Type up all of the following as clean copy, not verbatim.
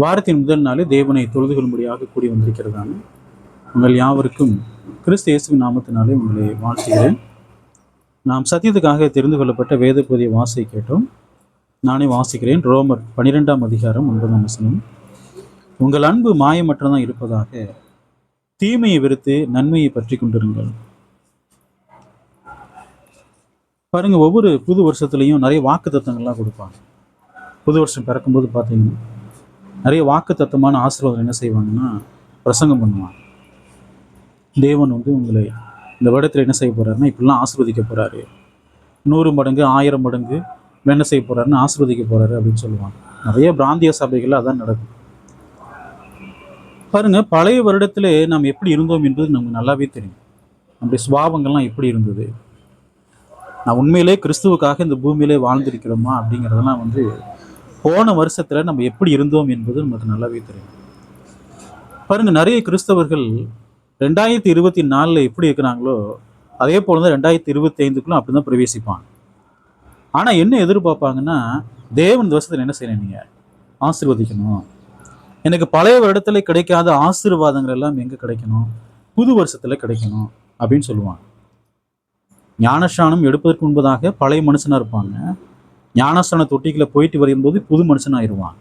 வாரத்தின் முதல் நாளே தேவனை தொழுது கொள்ளும்படியாக கூடி வந்திருக்கிறதான உங்கள் யாவருக்கும் கிறிஸ்து இயேசுவின் நாமத்தினாலே உங்களை வாழ்த்துகிறேன். நாம் சத்தியத்துக்காக தெரிந்து கொள்ளப்பட்ட வேத பகுதியை வாசிக்க கேட்டோம். நானே வாசிக்கிறேன். ரோமர் 12ஆம் அதிகாரம் 9ஆம் வசனம். உங்கள் அன்பு மாயமற்றதான் இருப்பதாக, தீமையை வெறுத்து நன்மையை பற்றி கொண்டிருங்கள். பாருங்க, ஒவ்வொரு புது வருஷத்துலையும் நிறைய வாக்கு தத்தங்கள்லாம் கொடுப்பாங்க. புது வருஷம் பிறக்கும்போது பார்த்தீங்கன்னா நிறைய வாக்கு தத்தமான ஆசீர்வாதம் என்ன செய்வாங்கன்னா பிரசங்கம் பண்ணுவாங்க. தேவன் உங்களை இந்த வருடத்தில் என்ன செய்ய போறாருன்னா இப்படிலாம் ஆசீர்வதிக்க போறாரு, 100 மடங்கு 1000 மடங்கு என்ன செய்ய போறாருன்னு ஆசீர்வதிக்க போறாரு அப்படின்னு சொல்லுவாங்க. நிறைய பிராந்திய சபைகள் அதான் நடக்கும். பாருங்க, பழைய வருடத்திலே நாம் எப்படி இருந்தோம் என்பது நமக்கு நல்லாவே தெரியும். நம்முடைய சுபாவங்கள்லாம் எப்படி இருந்தது, நான் உண்மையிலே கிறிஸ்துவுக்காக இந்த பூமியிலே வாழ்ந்திருக்கிறோமா அப்படிங்கிறதெல்லாம் போன வருஷத்துல நம்ம எப்படி இருந்தோம் என்பது நமக்கு நல்லாவே தெரியும். பாருங்க, நிறைய கிறிஸ்தவர்கள் 2024 எப்படி இருக்கிறாங்களோ அதே போலதான் 2025க்குள்ள அப்படிதான் பிரவேசிப்பாங்க. ஆனா என்ன எதிர்பார்ப்பாங்கன்னா, தேவன் இந்த வருஷத்துல என்ன செய்யணும், நீங்க ஆசீர்வதிக்கணும், எனக்கு பழைய வருடத்துல கிடைக்காத ஆசீர்வாதங்கள் எல்லாம் எங்க கிடைக்கணும், புது வருஷத்துல கிடைக்கணும் அப்படின்னு சொல்லுவாங்க. ஞானஸ்நானம் எடுப்பதற்கு முன்பதாக பழைய மனுஷனா இருப்பாங்க. ஞானஸ்நான தொட்டிகளை போயிட்டு வரும்போது புது மனுஷன் ஆயிடுவாங்க.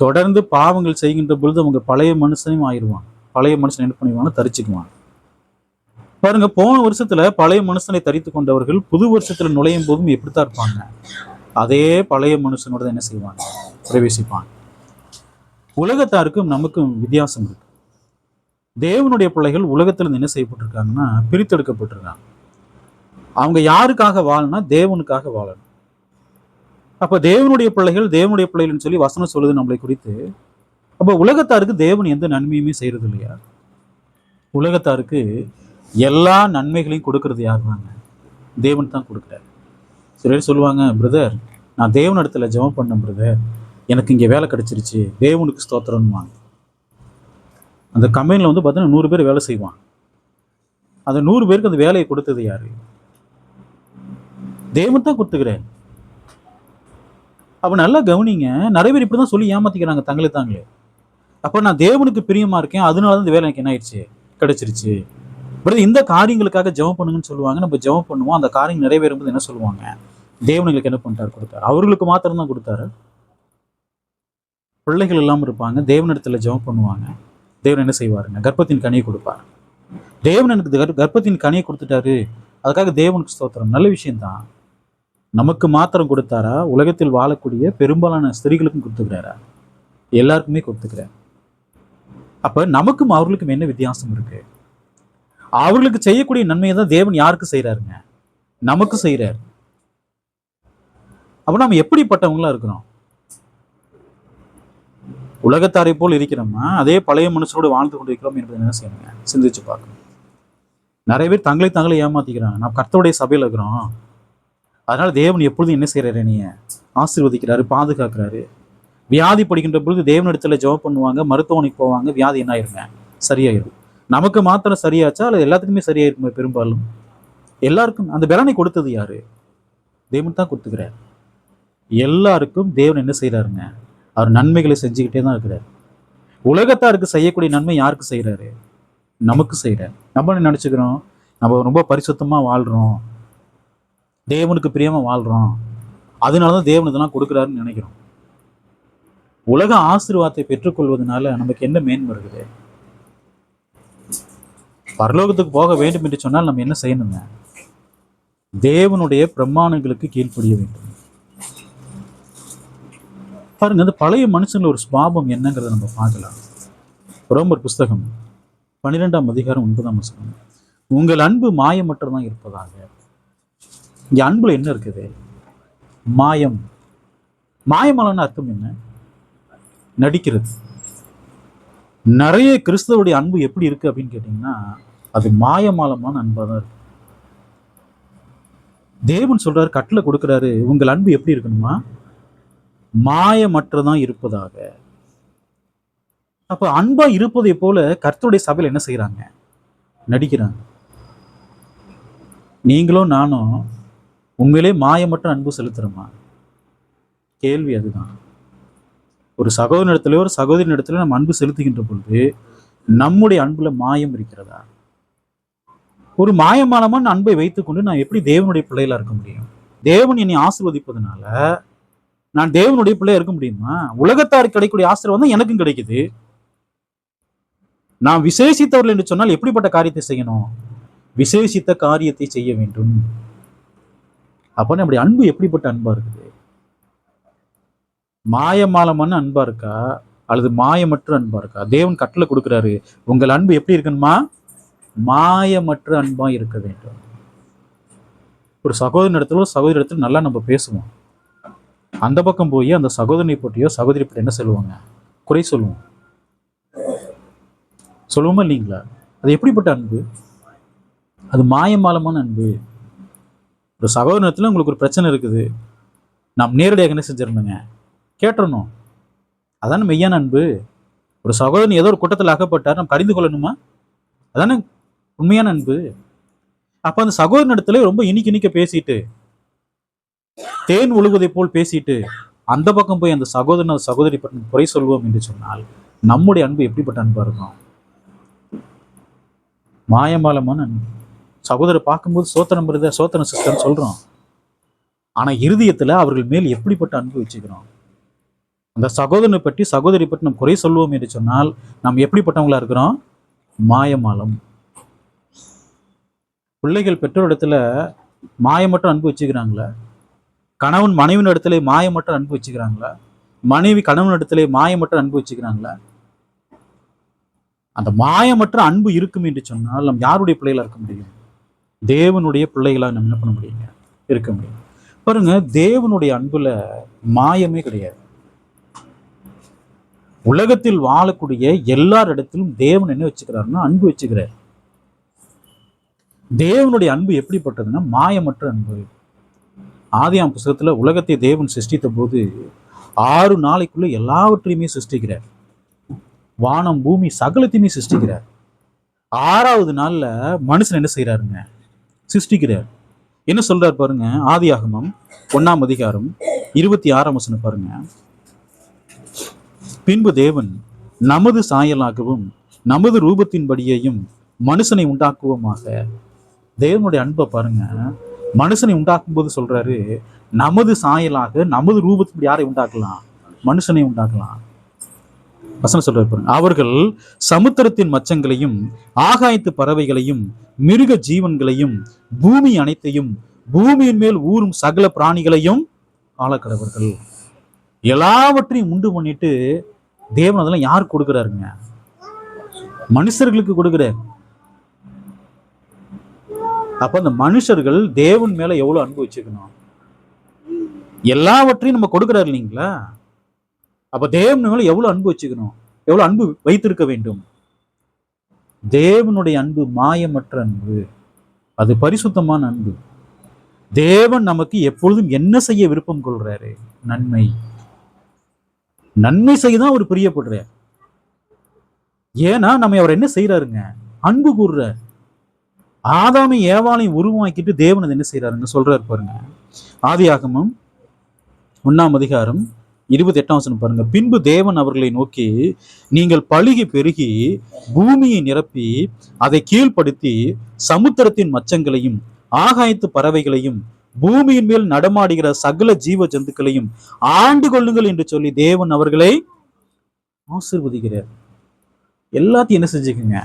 தொடர்ந்து பாவங்கள் செய்கின்ற பொழுது அவங்க பழைய மனுஷனையும் ஆயிடுவாங்க. பழைய மனுஷன் என்ன பண்ணுவாங்க, தரிச்சுக்குவாங்க. பாருங்க, போன வருஷத்துல பழைய மனுஷனை தரித்து கொண்டவர்கள் புது வருஷத்துல நுழையும் போதும் எப்படித்தான் இருப்பாங்க, அதே பழைய மனுஷனோட என்ன செய்வாங்க, பிரவேசிப்பாங்க. உலகத்தாருக்கும் நமக்கும் வித்தியாசம் இருக்கு. தேவனுடைய பிள்ளைகள் உலகத்துல என்ன செய்யப்பட்டிருக்காங்கன்னா பிரித்தெடுக்கப்பட்டிருக்காங்க. அவங்க யாருக்காக வாழணும்னா தேவனுக்காக வாழணும். அப்ப தேவனுடைய பிள்ளைகள்னு சொல்லி வசனம் சொல்லுது நம்மளை குறித்து. அப்ப உலகத்தாருக்கு தேவன் எந்த நன்மையுமே செய்யறது இல்லையா? உலகத்தாருக்கு எல்லா நன்மைகளையும் கொடுக்கறது யார் தாங்க? தேவன் தான் கொடுக்குறாரு. சிலர் சொல்லுவாங்க, பிரதர் நான் தேவன் இடத்துல ஜெபம் பண்ணேன் பிரதர், எனக்கு இங்க வேலை கிடைச்சிருச்சு, தேவனுக்கு ஸ்தோத்திரம்வாங்க. அந்த கம்பெனில பார்த்தீங்கன்னா 100 பேர் வேலை செய்வான். அந்த 100 பேருக்கு அந்த வேலையை கொடுத்தது யாரு? தேவன் தான் கொடுத்துக்கிறார். அப்ப நல்லா கவனிங்க, நிறைய பேர் இப்படிதான் சொல்லி ஏமாத்திக்கிறாங்க தங்களே தாங்களே. அப்ப நான் தேவனுக்கு பிரியமா இருக்கேன், அதனாலதான் இந்த வேலை எனக்கு என்ன ஆயிடுச்சு, கிடைச்சிருச்சு. இந்த காரியங்களுக்காக ஜெபம் பண்ணுங்கன்னு சொல்லுவாங்க. நம்ம ஜெபம் பண்ணுவோம், அந்த காரியம் நிறைவேறும்போது என்ன சொல்லுவாங்க, தேவனுக்கு என்ன பண்ணிட்டாரு, கொடுத்தாரு. அவர்களுக்கு மாத்திரம் தான் கொடுத்தாரு. பிள்ளைகள் இல்லாம இருப்பாங்க, தேவனிடத்துல ஜெபம் பண்ணுவாங்க, தேவன் என்ன செய்வாருங்க, கர்ப்பத்தின் கனியை கொடுப்பார். தேவன் எனக்கு கர்ப்பத்தின் கனியை கொடுத்துட்டாரு, அதுக்காக தேவனுக்கு ஸ்தோத்திரம். நல்ல விஷயம்தான். நமக்கு மாத்திரம் கொடுத்தாரா, உலகத்தில் வாழக்கூடிய பெரும்பாலான ஸ்திரீகளுக்கும் கொடுத்துக்கிறாரா? எல்லாருக்குமே கொடுத்துக்கிறார். அப்ப நமக்கும் அவர்களுக்கும் என்ன வித்தியாசம் இருக்கு? அவர்களுக்கு செய்யக்கூடிய நன்மையை தான் தேவன் யாருக்கு செய்யறாருங்க, நமக்கு செய்யறாரு. அப்ப நம்ம எப்படிப்பட்டவங்களா இருக்கிறோம்? உலகத்தாரை போல் இருக்கிறோமா, அதே பழைய மனுஷனோடு வாழ்ந்து கொண்டிருக்கிறோம் என்பதை என்ன செய்யணுங்க, சிந்திச்சு பார்க்கணும். நிறைய பேர் தங்களை ஏமாத்திக்கிறாங்க. நாம் கர்த்தருடைய சபையில இருக்கிறோம், அதனால தேவன் எப்பொழுதும் என்ன செய்யறாரு, நீங்க ஆசீர்வதிக்கிறாரு, பாதுகாக்கிறாரு. வியாதி படிக்கின்ற பொழுது தேவனிடத்துல ஜெபம் பண்ணுவாங்க, மருத்துவமனைக்கு போவாங்க, வியாதி என்ன ஆயிருங்க, சரியாயிரும். நமக்கு மாத்திரம் சரியாச்சா அல்லது எல்லாத்துக்குமே சரியாயிருக்குமே? பெரும்பாலும் எல்லாருக்கும் அந்த பலனை கொடுத்தது யாரு? தேவன் தான் கொடுத்துக்கிறார். எல்லாருக்கும் தேவன் என்ன செய்யறாருங்க, அவர் நன்மைகளை செஞ்சுக்கிட்டே தான் இருக்கிறார். உலகத்தாருக்கு செய்யக்கூடிய நன்மை யாருக்கு செய்யறாரு, நமக்கு செய்யறாரு. நம்ம என்ன நினைச்சுக்கிறோம், நம்ம ரொம்ப பரிசுத்தமா வாழ்றோம், தேவனுக்கு பிரியமா வாழ்றோம், அதனாலதான் தேவன் இதெல்லாம் கொடுக்குறாருன்னு நினைக்கிறோம். உலக ஆசீர்வாதத்தை பெற்றுக்கொள்வதனால நமக்கு என்ன மேன்மை இருக்குது? பரலோகத்துக்கு போக வேண்டும் என்று சொன்னால் நம்ம என்ன செய்யணுங்க, தேவனுடைய பிரமாணங்களுக்கு கீழ்ப்படிய வேண்டும். பாருங்க, அந்த பழைய மனுஷங்கள ஒரு சுபாவம் என்னங்கிறத நம்ம பார்க்கலாம். ரோமர் புஸ்தகம் 12ஆம் அதிகாரம் 9ஆம் வசனம். உங்கள் அன்பு மாயமற்றதான் இருப்பதாக. இங்க அன்புல என்ன இருக்குது, மாயம். மாயமாலன்னு அர்த்தம் என்ன, நடிக்கிறது. நிறைய கிறிஸ்தவருடைய அன்பு எப்படி இருக்கு அப்படின்னு கேட்டீங்கன்னா, அது மாயமாலமான அன்பா தான் இருக்கு. தேவன் சொல்றாரு, கட்டளை கொடுக்கிறாரு, உங்கள் அன்பு எப்படி இருக்கணுமா, மாயமற்றதான் இருப்பதாக. அப்ப அன்பா இருப்பதை போல கர்த்தருடைய சபையில என்ன செய்யறாங்க, நடிக்கிறாங்க. நீங்களும் நானும் உண்மையிலே மாயமற்ற அன்பு செலுத்துறோமா? கேள்வி அதுதான். ஒரு சகோதரனிடத்திலோ ஒரு சகோதரின் இடத்துல நம்ம அன்பு செலுத்துகின்ற பொழுது நம்முடைய அன்புல மாயம் இருக்கிறதா? ஒரு மாயமானமான அன்பை வைத்துக்கொண்டு நான் எப்படி தேவனுடைய பிள்ளைகளா இருக்க முடியும்? தேவன் என்னை ஆசீர்வதிப்பதனால நான் தேவனுடைய பிள்ளையா இருக்க முடியுமா? உலகத்தாருக்கு கிடைக்கக்கூடிய ஆசீர்வாதம் தான் எனக்கும் கிடைக்குது. நான் விசேஷித்தவர்கள் என்று சொன்னால் எப்படிப்பட்ட காரியத்தை செய்யணும்? விசேஷித்த காரியத்தை செய்ய வேண்டும். அப்ப நம்முடைய அன்பு எப்படிப்பட்ட அன்பா இருக்குது? மாயமாலமான அன்பா இருக்கா அல்லது மாயமற்ற அன்பா இருக்கா? தேவன் கட்டளை கொடுக்கிறாரு, உங்கள் அன்பு எப்படி இருக்கணுமா? மாயமற்ற அன்பா இருக்க வேண்டும். ஒரு சகோதரன் இடத்துல சகோதரி இடத்துல நல்லா நம்ம பேசுவோம். அந்த பக்கம் போய் அந்த சகோதரனை பற்றியோ சகோதரி பற்றி என்ன சொல்லுவாங்க? குறை சொல்லுவோம். சொல்லுவோமா இல்லைங்களா? அது எப்படிப்பட்ட அன்பு? அது மாயமாலமான அன்பு. ஒரு சகோதரத்துல உங்களுக்கு ஒரு பிரச்சனை இருக்குது, நாம் நேரடியாக என்ன செஞ்சிடணுங்க? கேட்டுறணும். அதான மெய்யான அன்பு. ஒரு சகோதரன் ஏதோ ஒரு கூட்டத்தில் அகப்பட்டார், நம்ம கடிந்து கொள்ளணுமா? அதானே உண்மையான அன்பு. அப்ப அந்த சகோதரன் இடத்துல ரொம்ப இனிக்க பேசிட்டு, தேன் ஒழுகுவதை போல் பேசிட்டு, அந்த பக்கம் போய் அந்த சகோதரன் சகோதரி பற்றி குறை சொல்வோம் என்று சொன்னால் நம்முடைய அன்பு எப்படிப்பட்ட அன்பா இருக்கும்? மாயமாலமான அன்பு. சகோதரர் பார்க்கும்போது சோத்தனம் பிரதர், சோத்தன சிஸ்டர்னு சொல்றோம். ஆனா இருதயத்துல அவர்கள் மேல் எப்படிப்பட்ட அன்பு வச்சுக்கிறோம்? அந்த சகோதரனை பற்றி சகோதரி பற்றி நம்ம குறை சொல்வோம் என்று சொன்னால் நாம் எப்படிப்பட்டவங்களா இருக்கிறோம்? மாயமாலம். பிள்ளைகள் பெற்றோரிடத்துல மாயமற்ற அன்பு வச்சுக்கிறாங்களா? கணவன் மனைவின் இடத்துல மாயமற்ற அன்பு வச்சுக்கிறாங்களா? மனைவி கணவன் இடத்துல மாயமற்ற அன்பு வச்சுக்கிறாங்களா? அந்த மாயமற்ற அன்பு இருக்கும் என்று சொன்னால் நம்ம யாருடைய பிள்ளைகளா இருக்க முடியும்? தேவனுடைய பிள்ளைகளா நம்ம என்ன பண்ண முடியுங்க? இருக்க முடியும். பாருங்க, தேவனுடைய அன்புல மாயமே கிடையாது. உலகத்தில் வாழக்கூடிய எல்லாரிடத்திலும் தேவன் என்ன வச்சுக்கிறாருன்னா அன்பு வச்சுக்கிறார். தேவனுடைய அன்பு எப்படிப்பட்டதுன்னா மாயமற்ற அன்பு. ஆதியாம் புத்தகத்துல உலகத்தை தேவன் சிருஷ்டித்த போது 6 நாளைக்குள்ள எல்லாவற்றையுமே சிருஷ்டிக்கிறார். வானம் பூமி சகலத்தையுமே சிருஷ்டிக்கிறார். 6வது நாள்ல மனுஷன் என்ன செய்யறாருங்க? சிருஷ்டிக்கிறார். என்ன சொல்றாரு பாருங்க, ஆதியாகமம் 1ஆம் அதிகாரம் 26ஆம் வசனம் பாருங்க. பின்பு தேவன் நமது சாயலாகவும் நமது ரூபத்தின்படியையும் மனுஷனை உண்டாக்குவோமாக. தேவனுடைய அன்பை பாருங்க. மனுஷனை உண்டாக்கும் போது சொல்றாரு, நமது சாயலாக நமது ரூபத்தின்படி யாரை உண்டாக்கலாம்? மனுஷனை உண்டாக்கலாம். வசனம் சொல்றாரு பாருங்க. அவர்கள் சமுத்திரத்தின் மச்சங்களையும் ஆகாயத்து பறவைகளையும் மிருக ஜீவன்களையும் பூமி அனைத்தையும் பூமியின் மேல் ஊறும் சகல பிராணிகளையும் ஆளக்கடவர்கள். எல்லாவற்றையும் உண்டு பண்ணிட்டு தேவன் அதெல்லாம் யாருக்கு கொடுக்கிறாருங்க? மனுஷர்களுக்கு கொடுக்கிறார். அப்ப அந்த மனுஷர்கள் தேவன் மேல எவ்வளவு அன்பு வச்சுக்கணும்? எல்லாவற்றையும் நம்ம கொடுக்கிறாரு இல்லைங்களா? அப்ப தேவன் மேல எவ்வளவு அன்பு வச்சுக்கணும்? எவ்வளவு அன்பு வைத்திருக்க வேண்டும்? தேவனுடைய அன்பு மாயமற்ற அன்பு. அது பரிசுத்தமான அன்பு. தேவன் நமக்கு எப்பொழுதும் என்ன செய்ய விருப்பம் கொள்றாரு? நன்மை. நன்மை செய்யதான் அவர் பிரியப்படுறார். ஏன்னா நம்ம அவர் என்ன செய்யறாருங்க? அன்பு கூறுறார். ஆதாமை ஏவாளையும் உருவாக்கிட்டு தேவன் என்ன செய்யறாருங்க சொல்றாரு பாருங்க. ஆதியாகமம் 1ஆம் அதிகாரம் 28ஆம் வசனம் பாருங்க. பின்பு தேவன் அவர்களை நோக்கி, நீங்கள் பலுகி பெருகி பூமியை நிரப்பி அதை கீழ்ப்படுத்தி சமுத்திரத்தின் மச்சங்களையும் ஆகாயத்து பறவைகளையும் பூமியின் மேல் நடமாடுகிற சகல ஜீவ ஜந்துக்களையும் ஆண்டு கொள்ளுங்கள் என்று சொல்லி தேவன் அவர்களை ஆசீர்வதிக்கிறார். எல்லாத்தையும் என்ன செஞ்சுக்குங்க?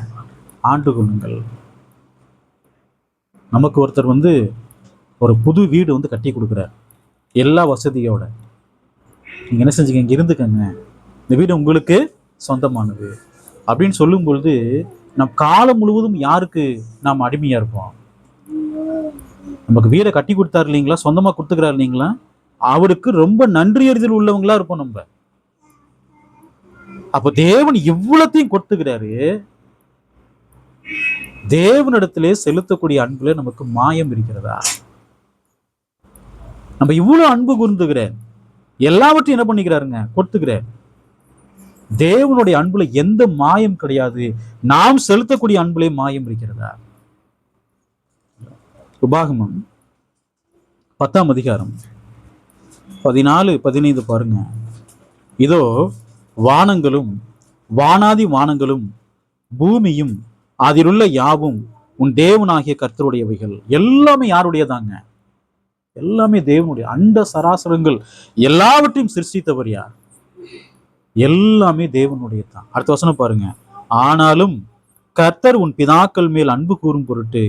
ஆண்டு கொள்ளுங்கள். நமக்கு ஒருத்தர் ஒரு புது வீடு கட்டி கொடுக்குறார், எல்லா வசதியோட. நீங்க என்ன செஞ்சுக்க? இங்க இருந்துக்கங்க, இந்த வீடு உங்களுக்கு சொந்தமானது அப்படின்னு சொல்லும் பொழுது நம் காலம் முழுவதும் யாருக்கு நாம் அடிமையா இருப்போம்? நமக்கு வீடை கட்டி கொடுத்தாரு இல்லைங்களா, சொந்தமா கொடுத்துக்கிறாரு இல்லைங்களா, அவருக்கு ரொம்ப நன்றியறிதல் உள்ளவங்களா இருப்போம் நம்ம. அப்ப தேவன் இவ்வளத்தையும் கொடுத்துக்கிறாரு. தேவனிடத்திலே செலுத்தக்கூடிய அன்புல நமக்கு மாயம் இருக்கிறதா? நம்ம இவ்வளவு அன்பு கூர்ந்துகிறார், எல்லாவற்றையும் என்ன பண்ணிக்கிறாருங்க? கொடுத்துக்கிறார். தேவனுடைய அன்புல எந்த மாயம் கிடையாது. நாம் செலுத்தக்கூடிய அன்புலே மாயம் இருக்கிறதா? உபாகமம் 10ஆம் அதிகாரம் 14-15 பாருங்க. இதோ வானங்களும் வானாதி வானங்களும் பூமியும் அதிலுள்ள யாவும் உன் தேவனாகிய கர்த்தருடையவைகள். எல்லாமே யாருடையதாங்க? எல்லாமே தேவனுடைய. அண்ட சராசரங்கள் எல்லாவற்றையும் சிருஷ்டித்தவர் யார்? எல்லாமே தேவனுடைய தான். அடுத்த வசனம் பாருங்க. ஆனாலும் கர்த்தர் உன் பிதாக்கள் மேல் அன்பு கூறும் பொருட்டு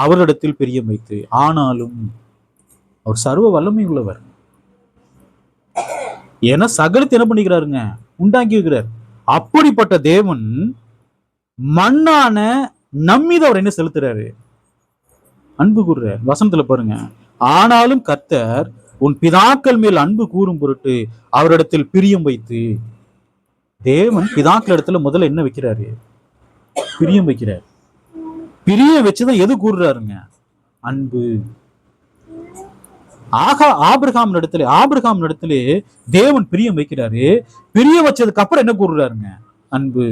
அவரிடத்தில் பிரியம் வைத்து. ஆனாலும் அவர் சர்வ வல்லமை உள்ளவர். ஏன்னா சகலத்தை என்ன பண்ணிக்கிறாருங்க? உண்டாக்கி இருக்கிறார். அப்படிப்பட்ட தேவன் மண்ணான நம்மீது அவர் என்ன செலுத்துறாரு? அன்பு கூறுறார். வசனத்துல பாருங்க. ஆனாலும் கர்த்தர் உன் பிதாக்கள் மேல் அன்பு கூறும் பொருட்டு அவரிடத்தில் பிரியம் வைத்து. தேவன் பிதாக்கள் இடத்துல முதல்ல என்ன வைக்கிறாரு? பிரியம் வைக்கிறார். பிரியம் வச்சுதான் எது கூறுறாருங்க? அன்பு. ஆபிரகாம் இடத்துல தேவன் பிரியம் வைக்கிறாரு. பிரியம் வச்சதுக்கு அப்புறம் என்ன கூறுறாருங்க? அன்பு.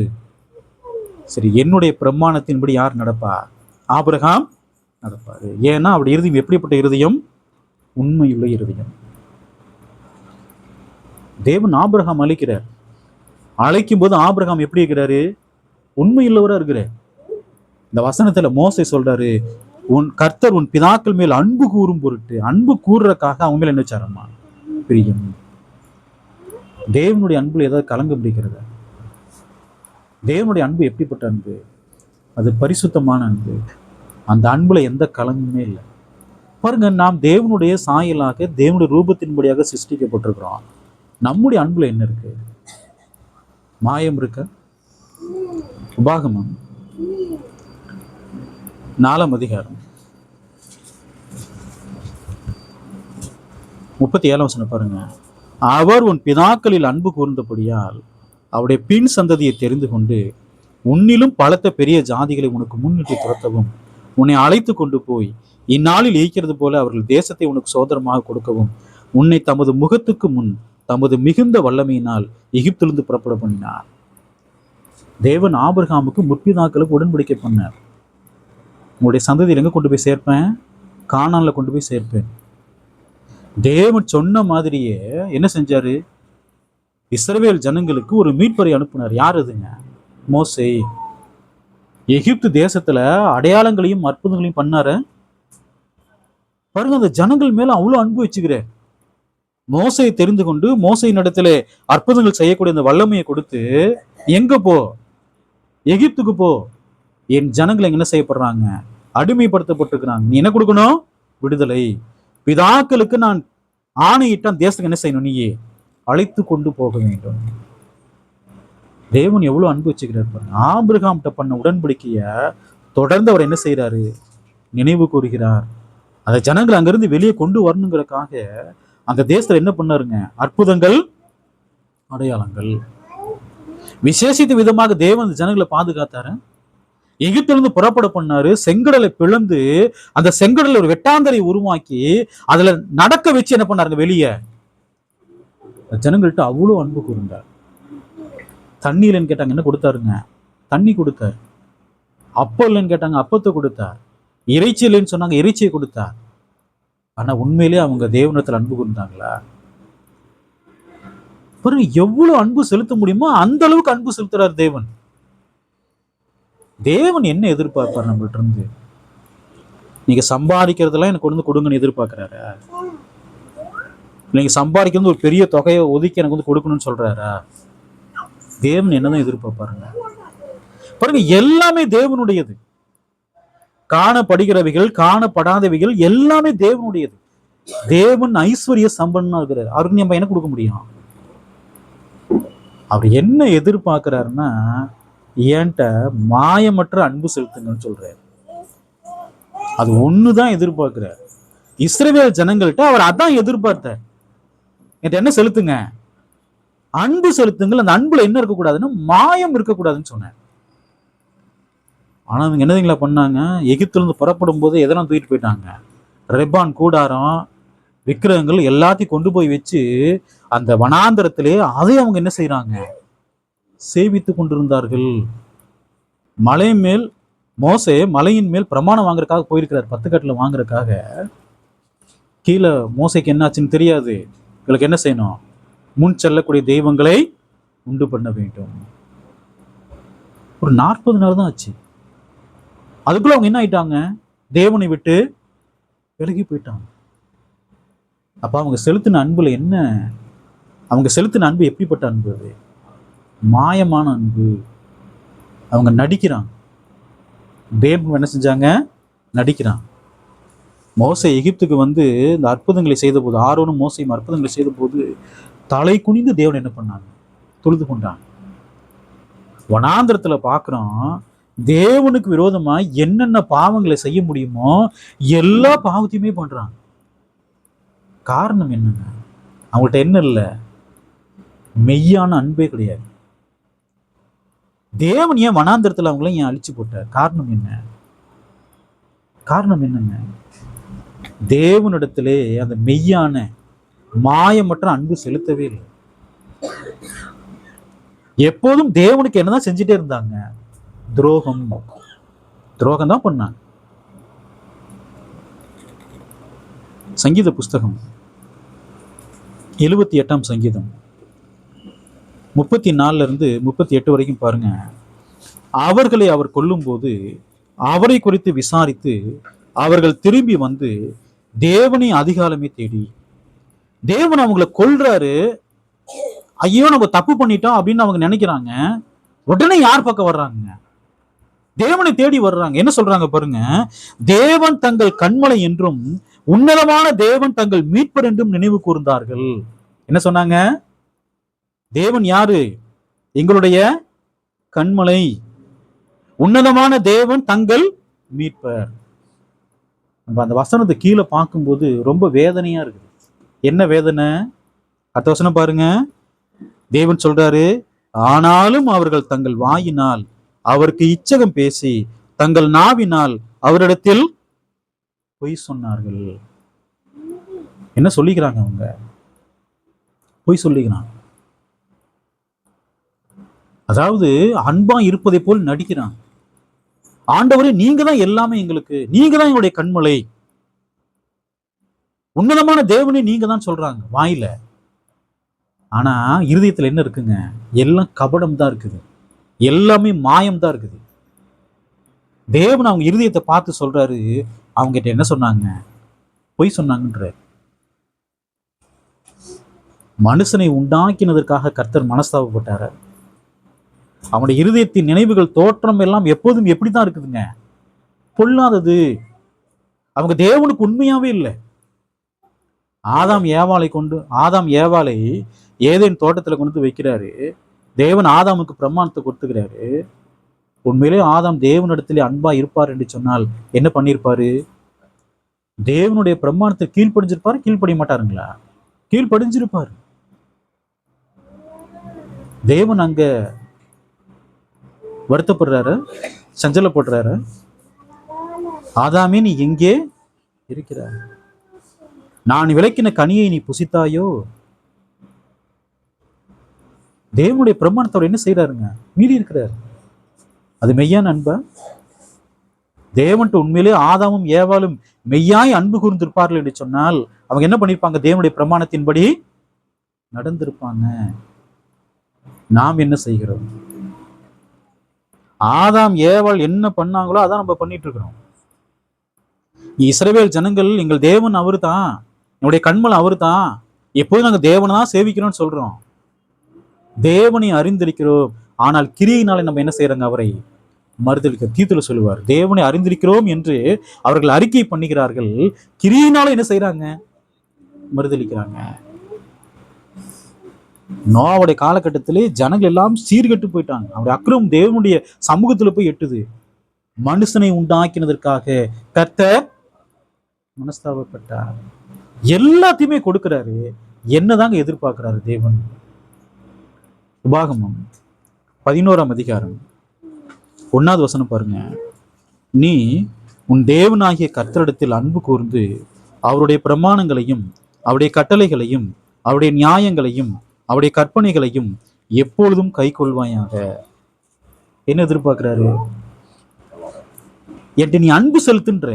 சரி, என்னுடைய பிரமாணத்தின்படி யார் நடப்பா? ஆபிரகாம் நடப்பாரு. ஏன்னா அவருடைய இருதயம் எப்படிப்பட்ட இருதயம்? உண்மையுள்ள இருதயம். தேவன் ஆபிரகாம் அழைக்கிறார். அழைக்கும் போது ஆபிரகாம் எப்படி இருக்கிறாரு? உண்மையுள்ளவரா இருக்கிறார். இந்த வசனத்துல மோசே சொல்றாரு, உன் கர்த்தர் உன் பிதாக்கள் மேல் அன்பு கூறும் பொருட்டு. அன்பு கூறுறதுக்காக அவங்க மேல என்ன வச்சாரம்மா? பிரியம். தேவனுடைய அன்புல ஏதாவது கலங்க பிடிக்கிறதா? தேவனுடைய அன்பு எப்படிப்பட்ட அன்பு? அது பரிசுத்தமான அன்பு. அந்த அன்புல எந்த கலங்கமே இல்லை. பாருங்க, நாம் தேவனுடைய சாயலாக தேவனுடைய ரூபத்தின்படியாக சிருஷ்டிக்கப்பட்டிருக்கிறோம். நம்முடைய அன்புல என்ன இருக்கு? மாயம் இருக்க? உபாகமம் 4ஆம் அதிகாரம் 37ஆம் வசனம் பாருங்க. அவர் உன் பிதாக்களில் அன்பு கூர்ந்தபடியால் அவருடைய பின் சந்ததியை தெரிந்து கொண்டு உன்னிலும் பலத்த பெரிய ஜாதிகளை உனக்கு முன்னிட்டு துரத்தவும் உன்னை அழைத்து கொண்டு போய் இந்நாளில் ஈக்கிறது போல அவர்கள் தேசத்தை உனக்கு சோதரமாக கொடுக்கவும் உன்னை தமது முகத்துக்கு முன் தமது மிகுந்த வல்லமையினால் எகிப்திலிருந்து புறப்பட பண்ணினார். தேவன் ஆபிரகாமுக்கு முற்பிதாக்களுக்கு உடன்படிக்கை பண்ணார். உங்களுடைய சந்ததியில் எங்க கொண்டு போய் சேர்ப்பேன்? கானான்ல கொண்டு போய் சேர்ப்பேன். தேவன் சொன்ன மாதிரியே என்ன செஞ்சாரு? இஸ்ரவேல் ஜனங்களுக்கு ஒரு மீட்பரை அனுப்புனார். யார் அதுங்க? மோசே. எகிப்து தேசத்துல அடையாளங்களையும் அற்புதங்களையும் பண்ணார. பாருங்க, அந்த ஜனங்கள் மேல அவ்வளவு அன்பு வச்சுக்கிறேன். மோசையை தெரிந்து கொண்டு மோசையின் இடத்துல அற்புதங்கள் செய்யக்கூடிய அந்த வல்லமையை கொடுத்து, எங்க போ? எகிப்துக்கு போ. என் ஜனங்கள் என்ன செய்யப்படுறாங்க? அடிமைப்படுத்தப்பட்டிருக்கிறாங்க. நீ என்ன கொடுக்கணும்? விடுதலை. பிதாக்களுக்கு நான் ஆணையிட்டான், தேசத்துக்கு என்ன செய்யணும்? நீயே அழைத்து கொண்டு போக வேண்டும். தேவன் எவ்வளவு அன்பு வச்சுக்கிறார் பாருங்க. ஆபிரகாம்கிட்ட பண்ண உடன்படிக்கைய தொடர்ந்து அவர் என்ன செய்யறாரு? நினைவு கூறுகிறார். அந்த ஜனங்கள் அங்கிருந்து வெளியே கொண்டு வரணுங்கிறதுக்காக அந்த தேசத்துல என்ன பண்ணாருங்க? அற்புதங்கள், அடையாளங்கள். விசேஷித்த விதமாக தேவன் அந்த ஜனங்களை பாதுகாத்தாரு. எகிப்திலிருந்து புறப்பட பண்ணாரு. செங்கடலை பிளந்து அந்த செங்கடல ஒரு வெட்டாந்தரை உருவாக்கி அதுல நடக்க வச்சு என்ன பண்ணாருங்க? வெளியே ஜனங்கள்ட்ட அவ்வளவு அன்பு கூர்ந்தார். தண்ணி இல்லைன்னு கேட்டாங்க, என்ன கொடுத்தாருங்க? தண்ணி கொடுத்தார். அப்பம் இல்லைன்னு கேட்டாங்க, அப்பத்தை கொடுத்தார். இறைச்சி இல்லைன்னு சொன்னாங்க, இறைச்சியை கொடுத்தார். ஆனா உண்மையிலே அவங்க தேவனிடத்தில் அன்பு கூர்ந்தாங்களா? பாருங்க, எவ்வளவு அன்பு செலுத்த முடியுமோ அந்த அளவுக்கு அன்பு செலுத்துறார் தேவன். தேவன் என்ன எதிர்பார்ப்பார் நம்மள்ட்ட இருந்து? நீங்க சம்பாதிக்கிறதெல்லாம் எனக்கு கொண்டு கொடுங்கன்னு எதிர்பார்க்கிறாரா? நீங்க சம்பாதிக்கிறது ஒரு பெரிய தொகையை ஒதுக்கி எனக்கு வந்து கொடுக்கணும்னு சொல்றாரா? தேவன் என்னதான் எதிர்பார்ப்பாருங்க? பாருங்க, எல்லாமே தேவனுடையது. காணப்படுகிறவைகள், காணப்படாதவைகள் எல்லாமே தேவனுடையது. தேவன் ஐஸ்வர்ய சம்பன்னா இருக்கிறார். அவருக்கு நம்ம என்ன கொடுக்க முடியும்? அவர் என்ன எதிர்பார்க்கிறாருன்னா, ஏன்ட்ட மாயமற்ற அன்பு செலுத்துங்கன்னு சொல்றாரு. அது ஒண்ணுதான் எதிர்பார்க்கிறார். இஸ்ரவேல் ஜனங்கள்ட்ட அவர் அதான் எதிர்பார்த்தார். என்ன செலுத்துங்க? அன்பு செலுத்துங்கள். அந்த அன்புல என்ன இருக்கக்கூடாதுன்னா மாயம் இருக்கக்கூடாதுன்னு சொன்னார். ஆனா அவங்க என்னதுங்களா பண்ணாங்க? எகிப்துல இருந்து புறப்படும் போது எதெல்லாம் தூக்கிட்டு போயிட்டாங்க? ரெபான் கூடாரம், விக்கிரகங்கள் எல்லாத்தையும் கொண்டு போய் வச்சு அந்த வனாந்தரத்திலே அதை அவங்க என்ன செய்யறாங்க? சேவித்து கொண்டிருந்தார்கள். மலை மேல் மோசே மலையின் மேல் பிரமாணம் வாங்குறதுக்காக போயிருக்கிறார். 10 கட்டில் வாங்குறதுக்காக. கீழே மோசைக்கு என்னாச்சுன்னு தெரியாது. இவங்களுக்கு என்ன செய்யணும்? முன் செல்லக்கூடிய தெய்வங்களை உண்டு பண்ண வேண்டும். ஒரு 40 நாள் தான் ஆச்சு. அதுக்குள்ள அவங்க என்ன ஆயிட்டாங்க? தேவனை விட்டு விலகி போயிட்டாங்க. அப்ப அவங்க செலுத்தின அன்புல என்ன? அவங்க செலுத்தின அன்பு எப்படிப்பட்ட அன்பு? அது மாயமான அன்பு. அவங்க நடிக்கிறாங்க. தேவன் என்ன செஞ்சாங்க? நடிக்கிறான். மோசே எகிப்துக்கு வந்து இந்த அற்புதங்களை செய்த போது, ஆரோனும் மோசையும் அற்புதங்களை செய்த போது தலை குனிந்து தேவன் என்ன பண்ணாங்க? தொழுது கொண்டாங்க. வனாந்திரத்துல பார்க்கிறோம், தேவனுக்கு விரோதமா என்னென்ன பாவங்களை செய்ய முடியுமோ எல்லா பாவத்தையுமே பண்றாங்க. காரணம் என்னங்க? அவங்கள்ட்ட என்ன இல்லை? மெய்யான அன்பே கிடையாது. தேவன் ஏன் வனாந்திரத்துல அவங்கள ஏன் அழிச்சு போட்டார்? காரணம் என்ன? காரணம் என்னங்க? தேவனிடத்திலே அந்த மெய்யான மாயமற்ற அன்பு செலுத்தவே இல்லை. எப்போதும் தேவனுக்கு என்னதான் செஞ்சுட்டே இருந்தாங்க? துரோகம். துரோகம் தான் பண்ணாங்க. சங்கீத புஸ்தகம் 78ஆம் சங்கீதம் 34 38 வரைக்கும் பாருங்க. அவர்களை அவர் கொல்லும் போது அவரை குறித்து விசாரித்து அவர்கள் திரும்பி வந்து தேவனை அதிகாலமே தேடி. தேவன் அவங்களை கொல்றாரு, ஐயோ நம்ம தப்பு பண்ணிட்டோம் அப்படின்னு அவங்க நினைக்கிறாங்க. உடனே யார் பக்கம் வர்றாங்க? தேவனை தேடி வர்றாங்க. என்ன சொல்றாங்க பாருங்க, தேவன் தங்கள் கண்மலை என்றும் உன்னதமான தேவன் தங்கள் மீட்பர் என்றும் நினைவு கூர்ந்தார்கள். என்ன சொன்னாங்க? தேவன் யாரு? எங்களுடைய கண்மலை, உன்னதமான தேவன் தங்கள் மீட்பர். நம்ம அந்த வசனத்தை கீழே பார்க்கும்போது ரொம்ப வேதனையா இருக்குது. என்ன வேதனை? அடுத்த வசனம் பாருங்க. தேவன் சொல்றாரு, ஆனாலும் அவர்கள் தங்கள் வாயினால் அவருக்கு இச்சகம் பேசி தங்கள் நாவினால் அவரிடத்தில் பொய் சொன்னார்கள். என்ன சொல்லிக்கிறாங்க? அவங்க பொய் சொல்லிக்கிறாங்க. அதாவது அன்பா இருப்பதை போல் நடிக்கிறாங்க. ஆண்டவரே நீங்க தான் எல்லாமே எங்களுக்கு, நீங்க தான் எங்களுடைய கண்மலை, உன்னதமான தேவனே நீங்க தான் சொல்றாங்க வாயில. ஆனா இருதயத்துல என்ன இருக்குங்க? எல்லாம் கபடம் தான் இருக்குது, எல்லாமே மாயம் தான் இருக்குது. தேவன் அவங்க இருதயத்தை பார்த்து சொல்றாரு, அவங்க கிட்ட என்ன சொன்னாங்க? பொய் சொன்னாங்கன்ற. மனுஷனை உண்டாக்கினதற்காக கர்த்தர் மனஸ்தாபப்பட்டாரு. அவனுடைய இருதயத்தின் நினைவுகள் தோற்றம் எல்லாம் எப்போதும் எப்படித்தான் இருக்குதுங்க? பொல்லாதது. அவங்க தேவனுக்கு உண்மையாவே இல்லை. ஆதாம் ஏவாளை ஏதேன் தோட்டத்துல கொண்டு வைக்கிறாரு. தேவன் ஆதாமுக்கு பிரமாணத்தை கொடுத்துக்கிறாரு. உண்மையிலே ஆதாம் தேவனிடத்திலே அன்பா இருப்பார் என்று சொன்னால் என்ன பண்ணிருப்பாரு? தேவனுடைய பிரமாணத்தை கீழ்ப்படிஞ்சிருப்பாரு? கீழ்ப்படிய மாட்டாருங்களா? கீழ்ப்படிஞ்சிருப்பாரு. தேவன் அங்க வருத்தப்படுறாரு, சஞ்சலப்படுறாரு. ஆதாமே நீ எங்கே இருக்கிறார்? நான் விளக்கின கனியை நீ புசித்தாயோ? தேவனுடைய பிரமாணத்தோட என்ன செய்யறாருங்க? மீறி இருக்கிறார். அது மெய்யான அன்பா? தேவன்ட்டு உண்மையிலே ஆதாமும் ஏவாளும் மெய்யாய் அன்பு கூர்ந்திருப்பார்கள் என்று சொன்னால் அவங்க என்ன பண்ணிருப்பாங்க? தேவனுடைய பிரமாணத்தின்படி நடந்திருப்பாங்க. நாம் என்ன செய்கிறோம்? ஆதாம் ஏவாள் என்ன பண்ணாங்களோ அதான் நம்ம பண்ணிட்டு இருக்கிறோம். இஸ்ரவேல் ஜனங்கள் எங்கள் தேவன் அவரு தான், என்னுடைய கண்மல் அவரு தான், எப்போதும் நாங்கள் தேவனை தான் சேவிக்கிறோம்னு சொல்றோம். தேவனை அறிந்திருக்கிறோம், ஆனால் கிரியினாலே நம்ம என்ன செய்யறாங்க? அவரை மறுதலிக்க. தீத்துல சொல்லுவார், தேவனை அறிந்திருக்கிறோம் என்று அவர்கள் அறிக்கை பண்ணுகிறார்கள், கிரியினால என்ன செய்யறாங்க? மறுதலிக்கிறாங்க. நோவாவுடைய காலகட்டத்திலே ஜனங்கள் எல்லாம் சீர்கெட்டு போயிட்டாங்க. அவருடைய அக்கிரமம் தேவனுடைய சமூகத்துல போய் எட்டுது. மனுஷனை உண்டாக்கினதற்காக கர்த்தர் மனஸ்தாபப்பட்டார். எல்லாத்தையுமே கொடுக்கிறாரு. என்னதாங்க எதிர்பார்க்கிறாரு தேவன்? உபாகமம் 11ஆம் அதிகாரம் 1வது வசனம் பாருங்க. நீ உன் தேவனாகிய கர்த்தரிடத்தில் அன்பு கூர்ந்து அவருடைய பிரமாணங்களையும் அவருடைய கட்டளைகளையும் அவருடைய நியாயங்களையும் அவருடைய கற்பனைகளையும் எப்பொழுதும் கை கொள்வாயாக. என்ன எதிர்பார்க்கிறாரு? என்கிட்ட நீ அன்பு செலுத்துன்ற.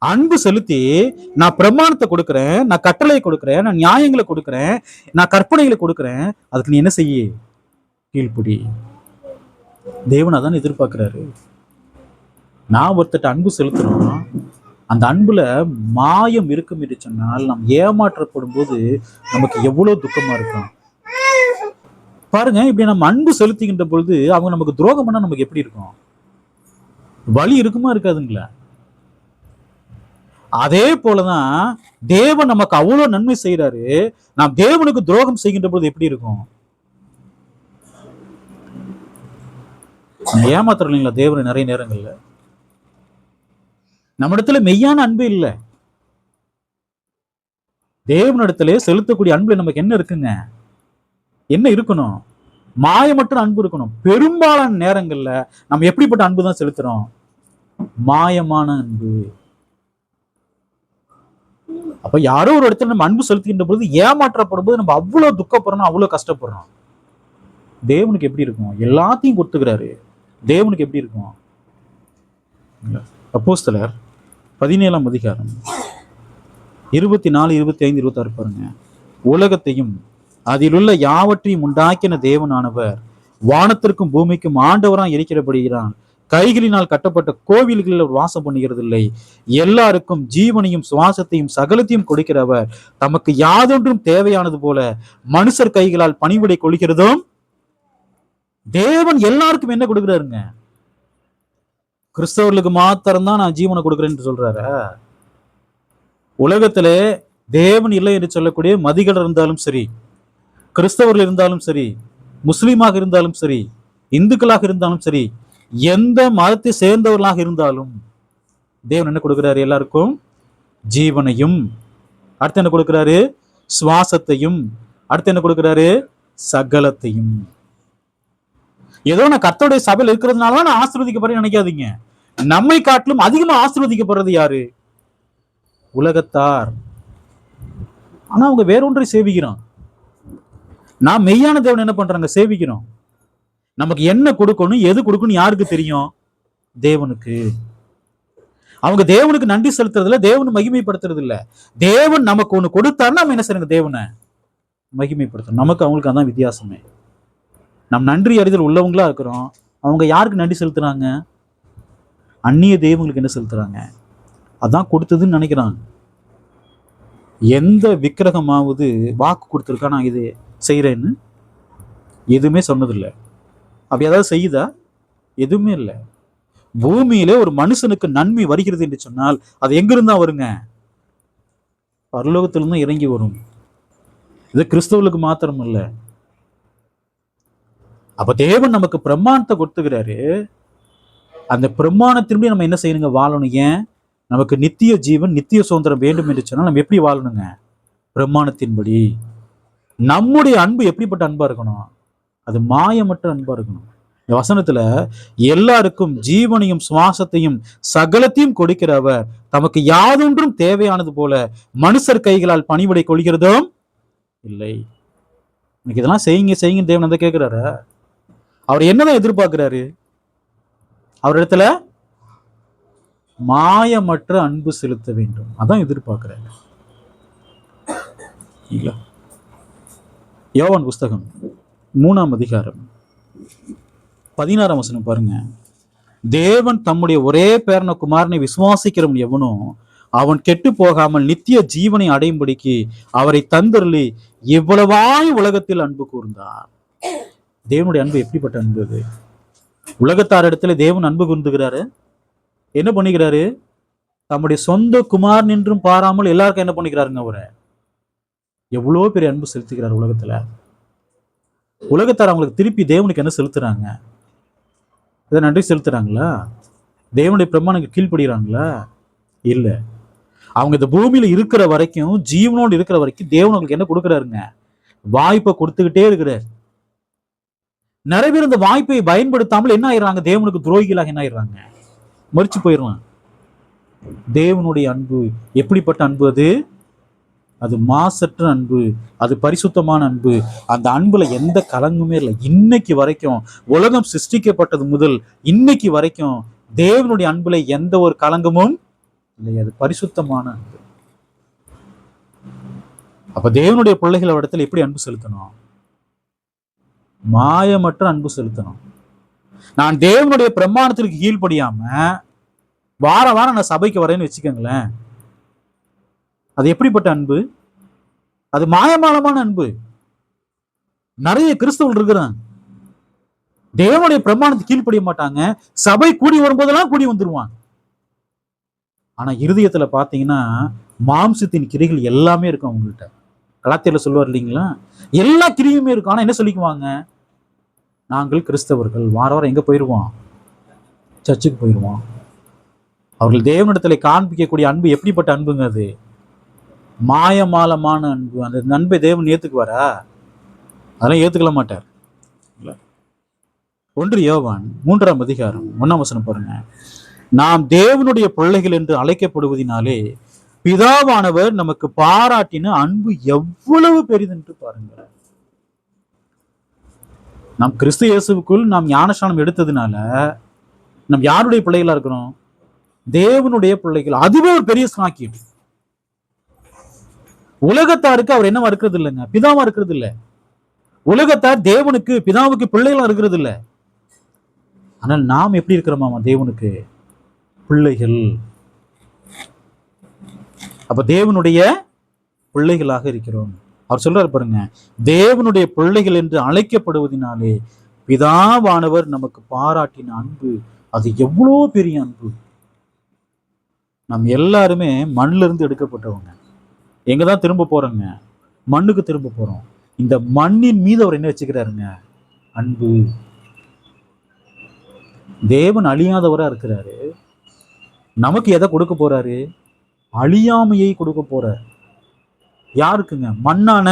அன்பு செலுத்தி நான் பிரமாணத்தை கொடுக்கிறேன், நான் கட்டளையை கொடுக்கிறேன், நான் நியாயங்களை கொடுக்கிறேன், நான் கற்பனைகளை கொடுக்கிறேன். அதுக்கு நீ என்ன செய்ய? கீழ்ப்படி. தேவன் அதான் எதிர்பார்க்கிறாரு. நான் ஒருத்தட்ட அன்பு செலுத்துறோம், அந்த அன்புல மாயம் இருக்கும் என்று சொன்னால், நாம் ஏமாற்றப்படும் போது நமக்கு எவ்வளவு துக்கமா இருக்கும் பாருங்க. இப்படி நம்ம அன்பு செலுத்துகின்ற பொழுது அவங்க நமக்கு துரோகம் பண்ணா நமக்கு எப்படி இருக்கும்? வலி இருக்குமா இருக்காதுங்களா? அதே போலதான் தேவன் நமக்கு அவ்வளவு நன்மை செய்யறாரு, நாம் தேவனுக்கு துரோகம் செய்கின்ற பொழுது எப்படி இருக்கும்? ஏமாத்துறோம் இல்லைங்களா தேவனை நிறைய நேரங்கள்ல. நம்ம இடத்துல மெய்யான அன்பு இல்லை. தேவனிடத்திலே செலுத்தக்கூடிய அன்புல நமக்கு என்ன இருக்குங்க? என்ன இருக்கணும்? மாயமற்ற அன்பு இருக்கணும். பெரும்பாலான நேரங்கள்ல நம்ம எப்படிப்பட்ட அன்பு தான் செலுத்துறோம்? மாயமான அன்பு. அப்ப யாரோ ஒரு இடத்துல நம்ம அன்பு செலுத்துகின்ற பொழுது ஏமாற்றப்படும் போது நம்ம அவ்வளவு துக்கப்படுறோம், அவ்வளவு கஷ்டப்படுறோம். தேவனுக்கு எப்படி இருக்கும்? எல்லாத்தையும் கொடுத்துக்கிறாரு. தேவனுக்கு எப்படி இருக்கும்? அப்போஸ்தலர் 17ஆம் அதிகாரம் 24, 25, 26 பாருங்க. உலகத்தையும் அதிலுள்ள யாவற்றையும் உண்டாக்கின தேவனானவர் வானத்திற்கும் பூமிக்கும் ஆண்டவராக இருக்கிறபடுகிறான். கைகளினால் கட்டப்பட்ட கோவில்களில் வாசம் பண்ணுகிறது இல்லை. எல்லாருக்கும் ஜீவனையும் சுவாசத்தையும் சகலத்தையும் கொடுக்கிறவர் தமக்கு யாதொன்றும் தேவையானது போல மனுஷர் கைகளால் பணிவிடை கொள்கிறதும். தேவன் எல்லாருக்கும் என்ன கொடுக்கிறாருங்க? கிறிஸ்தவர்களுக்கு மாத்திரம்தான் நான் ஜீவனை கொடுக்குறேன்னு சொல்றாரு. உலகத்திலே தேவன் இல்லை என்று சொல்லக்கூடிய மதிகள் இருந்தாலும் சரி, கிறிஸ்தவர்கள் இருந்தாலும் சரி, முஸ்லீமாக இருந்தாலும் சரி, இந்துக்களாக இருந்தாலும் சரி, எந்த மதத்தை சேர்ந்தவர்களாக இருந்தாலும் தேவன் என்ன கொடுக்கிறாரு? எல்லாருக்கும் ஜீவனையும், அடுத்து என்ன கொடுக்கிறாரு? சுவாசத்தையும், அடுத்து என்ன கொடுக்கிறாரு? சகலத்தையும். ஏதோ நான் கர்த்தருடைய சபையில் இருக்கிறதுனால நான் ஆசீர்வதிக்கப்படுறேன்னு நினைக்காதீங்க. நம்மை காட்டிலும் அதிகமா ஆசீர்வதிக்கப்படுறது யாரு? உலகத்தார். ஆனா அவங்க வேறொன்றை சேவிக்கிறோம். நான் மெய்யான தேவன் என்ன பண்றாங்க? சேவிக்கிறோம். நமக்கு என்ன கொடுக்கணும், எது கொடுக்கணும் யாருக்கு தெரியும்? தேவனுக்கு. அவங்க தேவனுக்கு நன்றி செலுத்துறதுல, தேவனை மகிமைப்படுத்துறது இல்ல. தேவன் நமக்கு ஒண்ணு கொடுத்தாருன்னா நம்ம என்ன செய்யணும்? தேவனை மகிமைப்படுத்தணும். நமக்கு அவங்களுக்கு அதான் வித்தியாசமே. நம் நன்றி அறிதல் உள்ளவங்களா இருக்கிறோம். அவங்க யாருக்கு நன்றி செலுத்துறாங்க? அந்நிய தெய்வங்களுக்கு என்ன செலுத்துறாங்க? அதான் கொடுத்ததுன்னு நினைக்கிறாங்க. எந்த விக்கிரகமாவது வாக்கு கொடுத்துருக்கா நான் இது செய்யறேன்னு? எதுவுமே சொன்னதில்லை. அப்படி ஏதாவது செய்யுதா? எதுவுமே இல்லை. பூமியிலே ஒரு மனுஷனுக்கு நன்மை வருகிறது என்று சொன்னால் அது எங்கிருந்தா வருங்க? பரலோகத்திலிருந்து இறங்கி வரும். இது கிறிஸ்தவர்களுக்கு மாத்திரம் இல்லை. அப்ப தேவன் நமக்கு பிரமாணத்தை கொடுத்துக்கிறாரு. அந்த பிரமாணத்தின்படி நம்ம என்ன செய்யணுங்க? வாழணும். ஏன்? நமக்கு நித்திய ஜீவன், நித்திய சுதந்திரம் வேண்டும் என்று சொன்னால் நம்ம எப்படி வாழணுங்க? பிரமாணத்தின்படி. நம்முடைய அன்பு எப்படிப்பட்ட அன்பா இருக்கணும்? அது மாயமற்ற அன்பா இருக்கணும். இந்த வசனத்துல எல்லாருக்கும் ஜீவனையும் சுவாசத்தையும் சகலத்தையும் கொடுக்கிறவர் தமக்கு யாதொன்றும் தேவையானது போல மனுஷர் கைகளால் பணிவிடை கொள்கிறதும் இல்லை. இன்னைக்கு இதெல்லாம் செய்யுங்க செய்யுங்க தேவன் வந்து கேட்கிறாரு. அவர் என்னதான் எதிர்பார்க்கிறாரு? அவர் இடத்துல மாயமற்ற அன்பு செலுத்த வேண்டும். அதான் எதிர்பார்க்கிறாரு. யோவான் புஸ்தகம் 3ஆம் அதிகாரம் 16ஆம் வசனம் பாருங்க. தேவன் தம்முடைய ஒரே பேரன குமாரனை விசுவாசிக்கிறவன் எவனோ அவன் கெட்டு போகாமல் நித்திய ஜீவனை அடையும்படிக்கு அவரை தந்தருளி இவ்வளவாய் உலகத்தில் அன்பு கூர்ந்தார். தேவனுடைய அன்பு எப்படிப்பட்ட அன்பு அது? உலகத்தார் இடத்துல தேவன் அன்பு கூர்ந்துகிறாரு. என்ன பண்ணிக்கிறாரு? தம்முடைய சொந்த குமார் நின்றும் பாராமல் எல்லாருக்கும் என்ன பண்ணிக்கிறாருங்க? அவரை எவ்வளவு பெரிய அன்பு செலுத்துகிறார் உலகத்துல. உலகத்தார் அவங்களுக்கு திருப்பி தேவனுக்கு என்ன செலுத்துறாங்க? இதை நன்றி செலுத்துறாங்களா? தேவனுடைய பிரமாணம் கீழ்ப்படுகிறாங்களா? இல்ல. அவங்க இந்த பூமியில இருக்கிற வரைக்கும், ஜீவனோடு இருக்கிற வரைக்கும் தேவன் அவங்களுக்கு என்ன கொடுக்குறாருங்க? வாய்ப்பை கொடுத்துக்கிட்டே இருக்கிறார். நிறைய பேர் இந்த வாய்ப்பை பயன்படுத்தாமல் என்ன ஆயிடுறாங்க? தேவனுக்கு துரோகிகளாக என்ன ஆயிடுறாங்க? மறிச்சு போயிடலாம். தேவனுடைய அன்பு எப்படிப்பட்ட அன்பு அது? அது மாசற்ற அன்பு, அது பரிசுத்தமான அன்பு. அந்த அன்புல எந்த கலங்குமே இல்லை. இன்னைக்கு வரைக்கும், உலகம் சிருஷ்டிக்கப்பட்டது முதல் இன்னைக்கு வரைக்கும் தேவனுடைய அன்புல எந்த ஒரு கலங்கமும் இல்லை. அது பரிசுத்தமான அன்பு. அப்ப தேவனுடைய பிள்ளைகள் இடத்துல எப்படி அன்பு செலுத்தணும்? மாயமற்ற அன்பு செலுத்தணும். நான் தேவனுடைய பிரமாணத்திற்கு கீழ்ப்படியாம வார வாரம் நான் சபைக்கு வரேன்னு வச்சுக்கோங்களேன், அது எப்படிப்பட்ட அன்பு? அது மாயமாலமான அன்பு. நிறைய கிறிஸ்தவர்கள் இருக்கிறாங்க, தேவனுடைய பிரமாணத்துக்கு கீழ்ப்படிய மாட்டாங்க, சபை கூடி வரும்போதெல்லாம் கூடி வந்துருவாங்க. ஆனா இருதயத்துல பாத்தீங்கன்னா மாம்சத்தின் கிரிகள் எல்லாமே இருக்கும் அவங்கள்ட்ட. கலாத்தியர்ல சொல்லுவார் இல்லைங்களா, எல்லா கிரியுமே இருக்கும். ஆனா என்ன சொல்லிக்குவாங்க, நாங்கள் கிறிஸ்தவர்கள், வார வாரம் எங்க போயிடுவோம், சர்ச்சுக்கு போயிடுவோம். அவர்கள் தேவனிடத்துல காண்பிக்கக்கூடிய அன்பு எப்படிப்பட்ட அன்புங்க? அது மாயமாலமான அன்பு. அந்த அன்பை தேவன் ஏத்துக்குவாரா? அதெல்லாம் ஏத்துக்கல மாட்டார். 1 யோவான் 3ஆம் அதிகாரம் 1ஆம் வசனம் பாருங்க. நாம் தேவனுடைய பிள்ளைகள் என்று அழைக்கப்படுவதினாலே பிதாவானவர் நமக்கு பாராட்டின அன்பு எவ்வளவு பெரிதென்று பாருங்க. நாம் கிறிஸ்து இயேசுவுக்குள் நாம் ஞானஸ்நானம் எடுத்ததுனால நாம் யாருடைய பிள்ளைகளா இருக்கிறோம்? தேவனுடைய பிள்ளைகள். அதுவே ஒரு பெரிய சாக்கியம். உலகத்தாருக்கு அவர் என்னவா இருக்கிறது இல்லைங்க, பிதாவா இருக்கிறது இல்லை. உலகத்தார் தேவனுக்கு பிதாவுக்கு பிள்ளைகளா இருக்கிறது இல்லை. ஆனால் நாம் எப்படி இருக்கிறோமா தேவனுக்கு பிள்ளைகள். அப்ப தேவனுடைய பிள்ளைகளாக இருக்கிறோம். அவர் சொல்றாரு பாருங்க, தேவனுடைய பிள்ளைகள் என்று அழைக்கப்படுவதனாலே பிதாவானவர் நமக்கு பாராட்டின அன்பு அது எவ்வளோ பெரிய அன்பு. நாம் எல்லாருமே மண்ணில இருந்து எடுக்கப்பட்டவங்க. எங்கதான் திரும்ப போறோங்க? மண்ணுக்கு திரும்ப போறோம். இந்த மண்ணின் மீது அவர் என்ன வச்சுக்கிறாருங்க? அன்பு. தேவன் அழியாதவரா இருக்கிறாரு. நமக்கு எதை கொடுக்க போறாரு? அழியாமையை கொடுக்க போறார். யாருக்குங்க? மண்ணான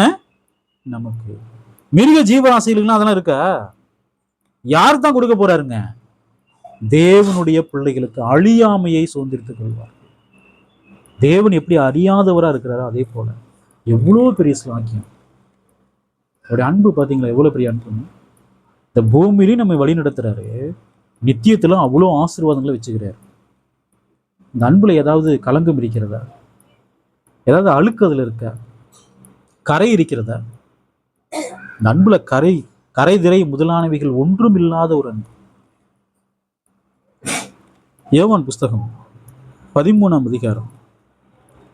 நமக்கு. மிருக ஜீவராசிகளுக்குலாம் அதெல்லாம் இருக்கா? யார் தான் கொடுக்க போறாருங்க? தேவனுடைய பிள்ளைகளுக்கு அழியாமையை சுதந்திரித்துக் கொள்வார். தேவன் எப்படி அறியாதவரா இருக்கிறாரோ அதே போல எவ்வளவு பெரிய சாக்கியம். அவருடைய அன்பு பாத்தீங்களா, எவ்வளவு பெரிய அன்புன்னு. இந்த பூமியிலையும் நம்ம வழி நடத்துறாரு, நித்தியத்திலும் அவ்வளோ ஆசீர்வாதங்களை வச்சுக்கிறாரு. இந்த அன்புல ஏதாவது கலங்கம் இருக்கிறதா? ஏதாவது அழுக்கு அதுல இருக்கா? கரை இருக்கிறதா? இந்த அன்புல கரை திரை முதலானவைகள் ஒன்றும் இல்லாத ஒரு அன்பு. யோவான் புஸ்தகம் 13ஆம் அதிகாரம்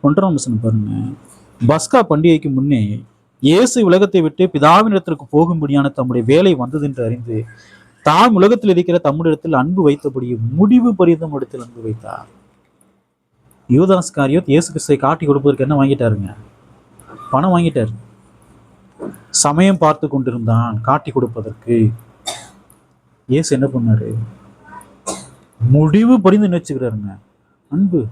1ஆம் வசனம் பாருங்க. பஸ்கா பண்டிகைக்கு முன்னே இயேசு உலகத்தை விட்டு பிதாவினிடத்திற்கு போகும்படியான தம்முடைய வேலை வந்தது என்று அறிந்து தாம் உலகத்தில் இருக்கிற தம்முடையத்தில் அன்பு வைத்தபடி முடிவு பரிதம் இடத்தில் அன்பு வைத்தார். யூதாஸ் காரியோத் இயேசு கிறிஸ்துவை காட்டி கொடுப்பதற்கு என்ன வாங்கிட்டாருங்க? பணம் வாங்கிட்டாரு. சமயம் பார்த்து கொண்டிருந்தான் காட்டி கொடுப்பதற்கு. இயேசு என்ன பண்ணாரு? முடிவு பரிந்து நினைச்சுக்கிறாருங்க. அன்பு.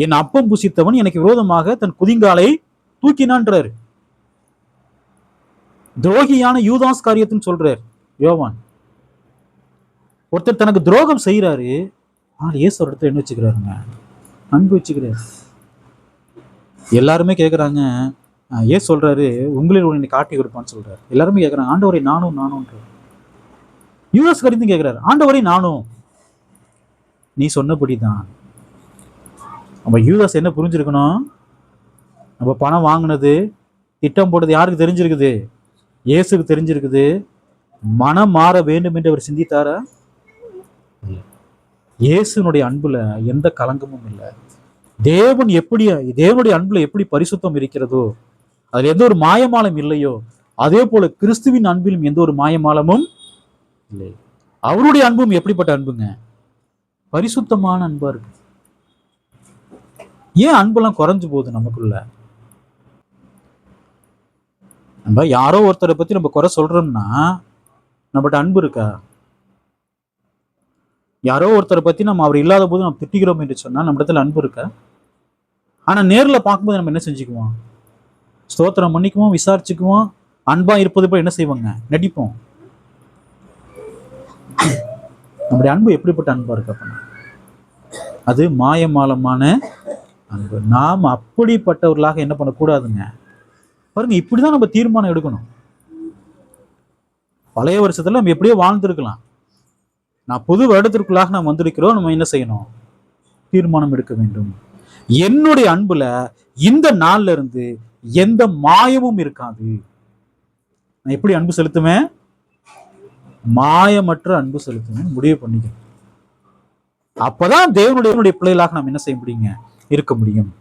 என் அப்பம் புசித்தவன் எனக்கு விரோதமாக தன் குதிங்காலை தூக்கினான்றாரு. துரோகியான யூதாஸ் காரியத்துன்னு சொல்றாரு யோவான். ஒருத்தர் தனக்கு துரோகம் செய்யறாரு, ஆனால் இயேசு ஒரு இடத்துல என்ன வச்சுக்கிறாருங்க? அன்பு வச்சுக்கிறாரு. எல்லாருமே கேட்குறாங்க, ஏன் சொல்றாரு உங்களில் உன்னை காட்டி கொடுப்பான்னு சொல்றாரு. எல்லாருமே கேட்குறாங்க, ஆண்டவரை நானும் நானும்ன்றார். யூதாஸ் காரியத்தையும் கேட்கிறாரு, ஆண்டவரை நானும். நீ சொன்னபடிதான். நம்ம யூதாஸ் என்ன புரிஞ்சிருக்கணும்? நம்ம பணம் வாங்கினது, திட்டம் போட்டது யாருக்கு தெரிஞ்சிருக்குது? இயேசுக்கு தெரிஞ்சிருக்குது. மனம் மாற வேண்டும் என்று அவர் சிந்தித்தாரா? இயேசுனுடைய அன்புல எந்த கலங்கமும் இல்லை. தேவனுடைய அன்புல எப்படி பரிசுத்தம் இருக்கிறதோ, அதுல எந்த ஒரு மாயமாலம் இல்லையோ, அதே போல கிறிஸ்துவின் அன்பிலும் எந்த ஒரு மாயமாலமும் இல்லை. அவருடைய அன்பும் எப்படிப்பட்ட அன்புங்க? பரிசுத்தமான அன்பா இருக்கு. ஏன் அன்பெல்லாம் குறைஞ்சு போகுது நமக்குள்ள? நம்ம யாரோ ஒருத்தரை பத்தி நம்ம குறை சொல்றோம்னா நம்மகிட்ட அன்பு இருக்கா? யாரோ ஒருத்தரை பத்தி நம்ம அவர் இல்லாத போது நம்ம திட்டிக்கிறோம் என்று சொன்னா நம்ம இடத்துல அன்பு இருக்கா? ஆனா நேர்ல பார்க்கும்போது நம்ம என்ன செஞ்சுக்குவோம்? ஸ்தோத்திரம் பண்ணிக்குவோம், விசாரிச்சுக்குவோம், அன்பா இருப்பது போல என்ன செய்வாங்க? நடிப்போம். நம்முடைய அன்பு எப்படிப்பட்ட அன்பா இருக்கு? அப்ப அது மாயமாலமான அன்பு. நாம் அப்படிப்பட்டவர்களாக என்ன பண்ணக்கூடாதுங்க. பாருங்க, இப்படிதான் நம்ம தீர்மானம் எடுக்கணும். பழைய வருஷத்துல நம்ம எப்படியோ வாழ்ந்துருக்கலாம். நான் புது வருடத்திற்குள்ளாக நாம் வந்திருக்கிறோம். நம்ம என்ன செய்யணும்? தீர்மானம் எடுக்க வேண்டும். என்னுடைய அன்புல இந்த நாள்ல இருந்து எந்த மாயமும் இருக்காது. நான் எப்படி அன்பு செலுத்துவேன்? மாயமற்ற அன்பு செலுத்துவேன் முடிவு பண்ணிக்கணும். அப்பதான் தேவனுடைய பிள்ளைகளாக நாம் என்ன செய்ய முடியுங்க? இருக்க முடியும்.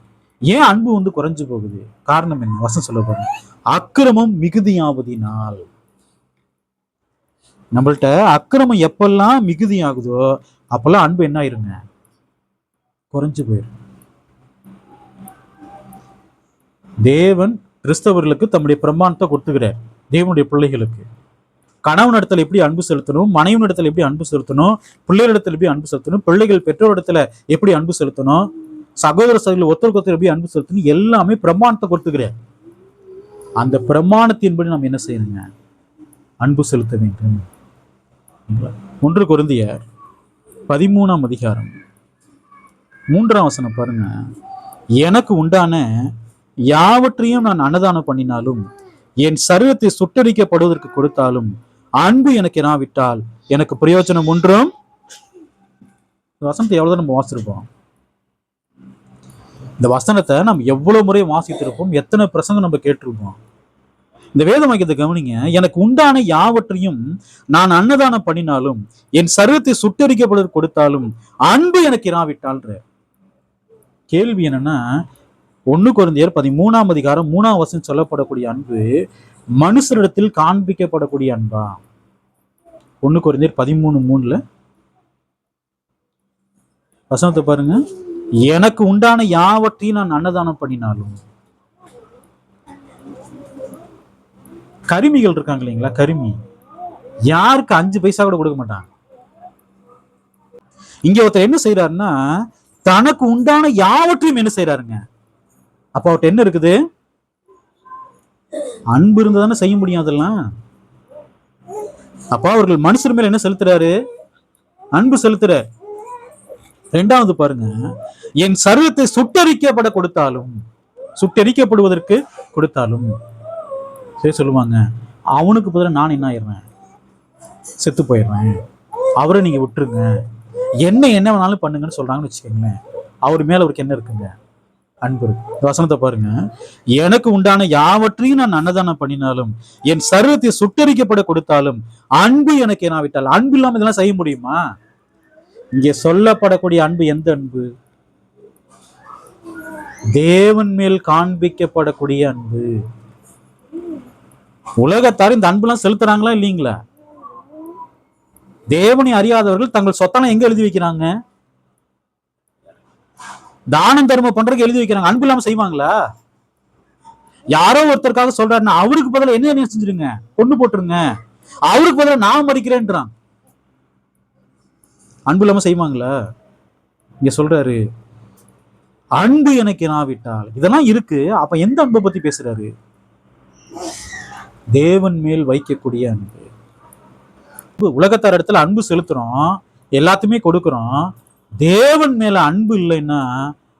ஏன் அன்பு குறைஞ்சு போகுது? காரணம் என்ன? வசனம் சொல்ல போறேன். அக்கிரமம் மிகுதியாவதினால். நம்மள்ட்ட அக்கிரமம் எப்பெல்லாம் மிகுதி ஆகுதோ அப்பெல்லாம் அன்பு என்ன ஆயிருங்க? குறைஞ்சு போயிடும். தேவன் கிறிஸ்தவர்களுக்கு தம்முடைய பிரமாணத்தை கொடுத்துக்கிறார். தேவனுடைய பிள்ளைகளுக்கு கணவன் இடத்துல எப்படி அன்பு செலுத்தணும், மனைவி இடத்துல எப்படி அன்பு செலுத்தணும், பிள்ளைகளிடத்துல எப்படி அன்பு செலுத்தணும், பிள்ளைகள் பெற்றோர் இடத்துல எப்படி அன்பு செலுத்தணும், சகோதர சகோதரி ஒருத்தருக்கு எப்படி அன்பு செலுத்தணும், எல்லாமே பிரமாணத்தை கொடுத்துக்கிறார். அந்த பிரமாணத்தின்படி நாம் என்ன செய்யணுங்க? அன்பு செலுத்த வேண்டும். 1 கொரிந்தியர் 13ஆம் அதிகாரம் 3ஆம் வசனம் பாருங்க. எனக்கு உண்டான யாவற்றையும் நான் அன்னதானம் பண்ணினாலும் என் சரீரத்தை சுட்டரிக்கப்படுவதற்கு கொடுத்தாலும் அன்பு எனக்கு இராவிட்டால் எனக்கு பிரயோஜனம் ஒன்றும். வசனத்தை எவ்வளவுதான் நம்ம வாசிச்சிருப்போம்? இந்த வசனத்தை நம்ம எவ்வளவு முறை வாசித்திருப்போம், எத்தனை பிரசங்கம் நம்ம கேட்டிருப்போம். இந்த வேத வாக்கியத்தை கவனிங்க. எனக்கு உண்டான யாவற்றையும் நான் அன்னதானம் பண்ணினாலும் என் சரீரத்தை சுட்டரிக்கப்படுவதற்கு கொடுத்தாலும் அன்பு எனக்கு இராவிட்டால்ன்ற கேள்வி என்னன்னா, 1 கொரிந்தியர் 13ஆம் அதிகாரம் 3ஆம் வசனம் சொல்லப்படக்கூடிய அன்பு மனுஷரிடத்தில் காண்பிக்கப்படக்கூடிய அன்பா? 1 கொரிந்தியர் 13:3 வசனத்தை பாருங்க. எனக்கு உண்டான யாவற்றையும் நான் அன்னதானம் பண்ணினாலும். கருமிகள் இருக்காங்க இல்லைங்களா? கருமி யாருக்கு 5 பைசா கூட கொடுக்க மாட்டாங்க. இங்க ஒருத்தர் என்ன செய்யறாருன்னா, தனக்கு உண்டான யாவற்றையும் என்ன செய்யறாருங்க? அப்ப அவர்கிட்ட என்ன இருக்குது? அன்பு இருந்தாதானே செய்ய முடியும் அதெல்லாம். அப்ப அவர்கள் மனுஷர் மேல என்ன செலுத்துறாரு? அன்பு செலுத்துறாரு. 2வது பாருங்க, என் சரீரத்தை சுட்டரிக்கப்பட கொடுத்தாலும், சுட்டரிக்கப்படுவதற்கு கொடுத்தாலும் சரி சொல்லுவாங்க, அவனுக்கு பதிலாக நான் என்ன ஆயிடுறேன்? செத்து போயிடுறேன், அவரை நீங்க விட்டுருங்க, என்ன வேணாலும் பண்ணுங்கன்னு சொல்றாங்கன்னு வச்சுக்கோங்களேன். அவர் மேல அவருக்கு என்ன இருக்குங்க? அன்பு இருக்கு. வசனத்தை பாருங்க. எனக்கு உண்டான யாவற்றையும் நான் அன்னதானம் பண்ணினாலும் என் சரீரத்தை சுட்டரிக்கப்பட கொடுத்தாலும் அன்பு எனக்கு என்னாவிட்டால். அன்பு இல்லாம இதெல்லாம் செய்ய முடியுமா? இங்கே சொல்லப்படக்கூடிய அன்பு எந்த அன்பு? தேவன் மேல் காண்பிக்கப்படக்கூடிய அன்பு. உலகத்தார் இந்த அன்புலாம் செலுத்துறாங்களா இல்லைங்களா? தேவனை அறியாதவர்கள் தங்கள் சொத்தெல்லாம் எங்க எழுதி வைக்கிறாங்க? தானம் தர்மம் பண்றதுக்கு எழுதி வைக்கிறாங்க. அன்பு இல்லாம செய்வாங்களா? யாரோ ஒருத்தருக்காக சொல்றாருன்னா அவருக்கு பதிலா என்ன செஞ்சிருங்க? பொண்ணு போட்டுருங்க, அவருக்கு பதிலா நான் மறிக்கிறேன்றான். அன்பு இல்லாம செய்வாங்களா? இங்க சொல்றாரு, அன்பு எனக்கு என்னாவிட்டால். இதெல்லாம் இருக்கு. அப்ப எந்த அன்பை பத்தி பேசுறாரு? தேவன் மேல் வைக்கக்கூடிய அன்பு. உலகத்தார் இடத்துல அன்பு செலுத்துறோம், எல்லாத்தையுமே கொடுக்கிறோம். தேவன் மேல அன்பு இல்லைன்னா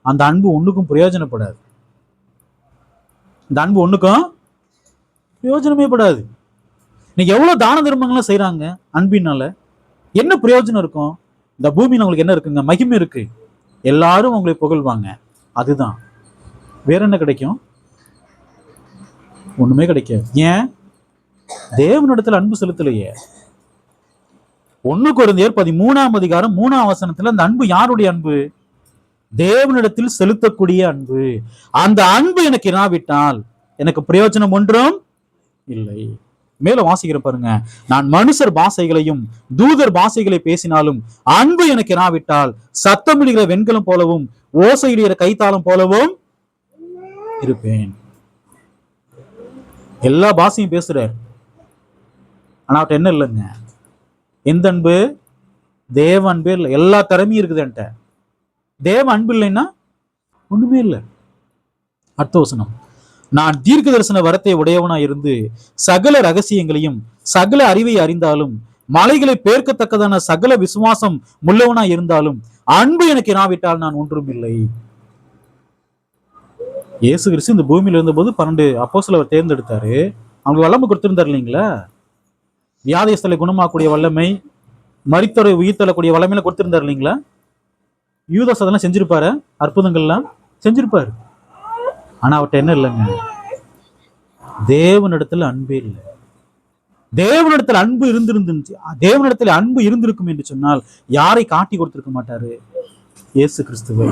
அந்த அன்பு ஒண்ணுக்கும் பிரயோஜனப்படாது. இந்த அன்பு ஒண்ணுக்கும் பிரயோஜனமே படாது. நீங்க எவ்வளவு தான தர்மங்கள்லாம் செய்யறாங்க, அன்பினால என்ன பிரயோஜனம் இருக்கும்? இந்த பூமியில உங்களுக்கு என்ன இருக்குங்க? மகிமை இருக்கு, எல்லாரும் உங்களை புகழ்வாங்க, அதுதான். வேற என்ன கிடைக்கும்? ஒண்ணுமே கிடைக்காது. ஏன்? தேவனிடத்துல அன்பு செலுத்தலையே. 1 கொரிந்தியர் 13ஆம் அதிகாரம் 3ஆம் வசனத்துல அந்த அன்பு யாருடைய அன்பு? தேவனிடத்தில் செலுத்தக்கூடிய அன்பு. அந்த அன்பு எனக்கு இராவிட்டால் எனக்கு பிரயோஜனம் ஒன்றும் இல்லை. மேல வாசிக்கிற பாருங்க. நான் மனுஷர் பாஷைகளையும் தூதர் பாஷைகளை பேசினாலும் அன்பு எனக்கு இராவிட்டால் சத்தமிடுகிற வெண்கலம் போலவும் ஓசையிடுகிற கைத்தாளம் போலவும் இருப்பேன். எல்லா பாஷையும் பேசுறார், ஆனா அவட்ட என்ன இல்லைங்க? எந்த அன்பு? தேவ அன்பே இல்லை. எல்லா திறமையும் இருக்குது என்கிட்ட, தேவ அன்பு இல்லைன்னா ஒண்ணுமே இல்லை. அடுத்த வசனம், நான் தீர்க்க தரிசன வரத்தை உடையவனா இருந்து சகல ரகசியங்களையும் சகல அறிவை அறிந்தாலும் மலைகளை பேர்க்கத்தக்கதான சகல விசுவாசம் உள்ளவனா இருந்தாலும் அன்பு எனக்கு இராவிட்டால் நான் ஒன்றும் இல்லை. இயேசு கிறிஸ்து இந்த பூமியில இருந்தபோது 12 அப்போஸ்தலரை தேர்ந்தெடுத்தாரு. அவங்களுக்கு வல்லமை கொடுத்திருந்தார் இல்லைங்களா? வியாதியஸ்தலை குணமாக்கூடிய வல்லமை, மரித்தோரை உயிர் தள்ளக்கூடிய வல்லமையில கொடுத்திருந்தார் இல்லைங்களா? யூதாஸ் அதெல்லாம் செஞ்சிருப்பாரு, அற்புதங்கள்லாம் செஞ்சிருப்பாரு. ஆனா அவர்கிட்ட என்ன இல்லைங்க? தேவனிடத்துல அன்பே இல்லை. தேவனிடத்தில் அன்பு இருந்திருந்துச்சு, தேவனிடத்தில் அன்பு இருந்திருக்கும் என்று சொன்னால் யாரை காட்டி கொடுத்திருக்க மாட்டாரு? இயேசு கிறிஸ்துவை.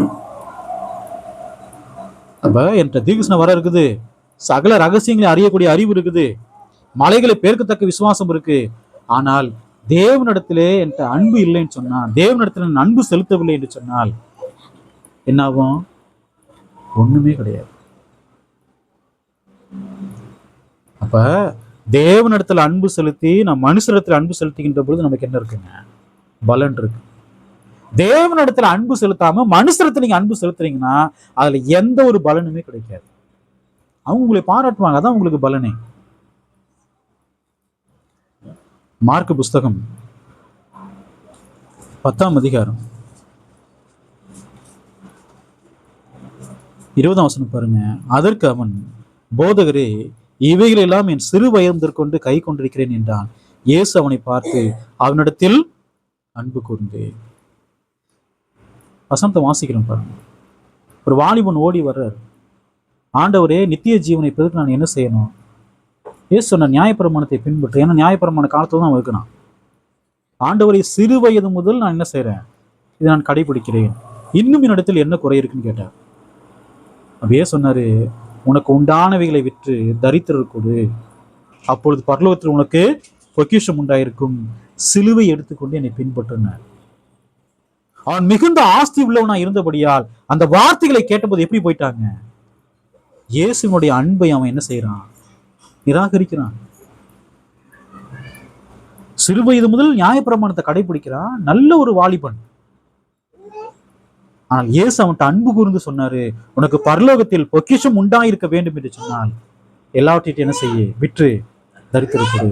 அப்ப என்ற தீர்க்கதரிசனம் வர இருக்குது, சகல ரகசியங்களை அறியக்கூடிய அறிவு இருக்குது, மலைகளை பேர்க்கத்தக்க விசுவாசம் இருக்கு. ஆனால் தேவனிடத்திலே என்ற அன்பு இல்லைன்னு சொன்னா, தேவனிடத்துல அன்பு செலுத்தவில்லை என்று சொன்னால் என்ன ஆகும்? ஒண்ணுமே கிடையாது. அப்ப தேவனிடத்துல அன்பு செலுத்தி நம் மனுஷரிடத்துல அன்பு செலுத்துகின்ற பொழுது நமக்கு என்ன இருக்குங்க? பலன் இருக்கு. தேவனிடத்துல அன்பு செலுத்தாம மனுஷரிடத்துல நீங்க அன்பு செலுத்துறீங்கன்னா அதுல எந்த ஒரு பலனுமே கிடைக்காது. அவங்க உங்களை பாராட்டுவாங்க, அதான் உங்களுக்கு பலனே. மார்க்கு புஸ்தகம் 10ஆம் அதிகாரம் 20ஆம் வசனம் பாருங்க. அதற்கு அவன், போதகரே, இவைகளெல்லாம் என் சிறு வயதிற்கொண்டு கை கொண்டிருக்கிறேன் என்றான். இயேசு அவனை பார்த்து அவனிடத்தில் அன்பு கூர்ந்து. வசனத்தை வாசிக்கிறேன் பாருங்க. ஒரு வாலிபன் ஓடி வர்றார். ஆண்டவரே, நித்திய ஜீவனை பெறுவதற்கு நான் என்ன செய்யணும்? இயேசு சொன்ன நியாயப்பிரமாணத்தை பின்பற்று. ஏன்னா நியாயப்பிரமாண காலத்துல தான் இருக்கிறான். ஆண்டவரை சிறு வயது முதல் நான் என்ன செய்யறேன்? இதை நான் கடைபிடிக்கிறேன். இன்னும் என்னிடத்தில் என்ன குறை இருக்குன்னு கேட்டார். அப்படியே சொன்னாரு, உனக்கு உண்டானவைகளை விற்று தரித்திரர் கொடு, அப்பொழுது பரலோகத்தில் உனக்கு பொக்கிஷம் உண்டாயிருக்கும். சிலுவை எடுத்துக்கொண்டு என்னை பின்பற்றினார். அவன் மிகுந்த ஆஸ்தி உள்ளவனா இருந்தபடியால் அந்த வார்த்தைகளை கேட்டபோது எப்படி போயிட்டாங்க? இயேசுனுடைய அன்பை அவன் என்ன செய்யறான்? நிராகரிக்கிறான். சிறு வயது முதல் நியாயப்பிரமாணத்தை கடைபிடிக்கிறான், நல்ல ஒரு வாலிபன். ஆனால் இயேசு அவன்கிட்ட அன்பு கூர்ந்து சொன்னாரு, உனக்கு பரலோகத்தில் பொக்கிஷம் உண்டாயிருக்க வேண்டும் என்று சொன்னால் எல்லாவற்றையும் என்ன செய்ய? விற்று தரித்திரப்படு.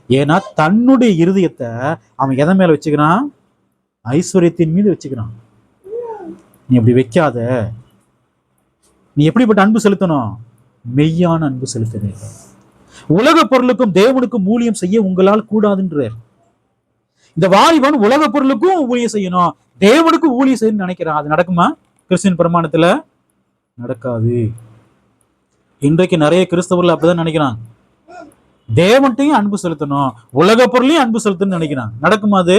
ஏன்னா தன்னுடைய இருதயத்தை அவன் எதன் மேல வச்சுக்கிறான்? ஐஸ்வர்யத்தின் மீது வச்சுக்கிறான். நீ அப்படி வைக்காத. நீ எப்படிப்பட்ட அன்பு செலுத்தணும்? மெய்யான அன்பு செலுத்த வேண்டும். உலக பொருளுக்கும் தேவனுக்கும் ஊழியம் செய்ய உங்களால் கூடாதுன்றார். இந்த வாலிபன் உலக பொருளுக்கும் ஊழியம் செய்யணும், தேவனுக்கும் ஊழியம் செய்யணும்னு நினைக்கிறான். அது நடக்குமா? கிறிஸ்டியன் பிரமாணத்துல நடக்காது. இன்றைக்கு நிறைய கிறிஸ்தவர்கள் அப்படிதான் நினைக்கிறான். தேவன்ட்டையும் அன்பு செலுத்தணும், உலக பொருளையும் அன்பு செலுத்தணும்னு நினைக்கிறான். நடக்குமா? அது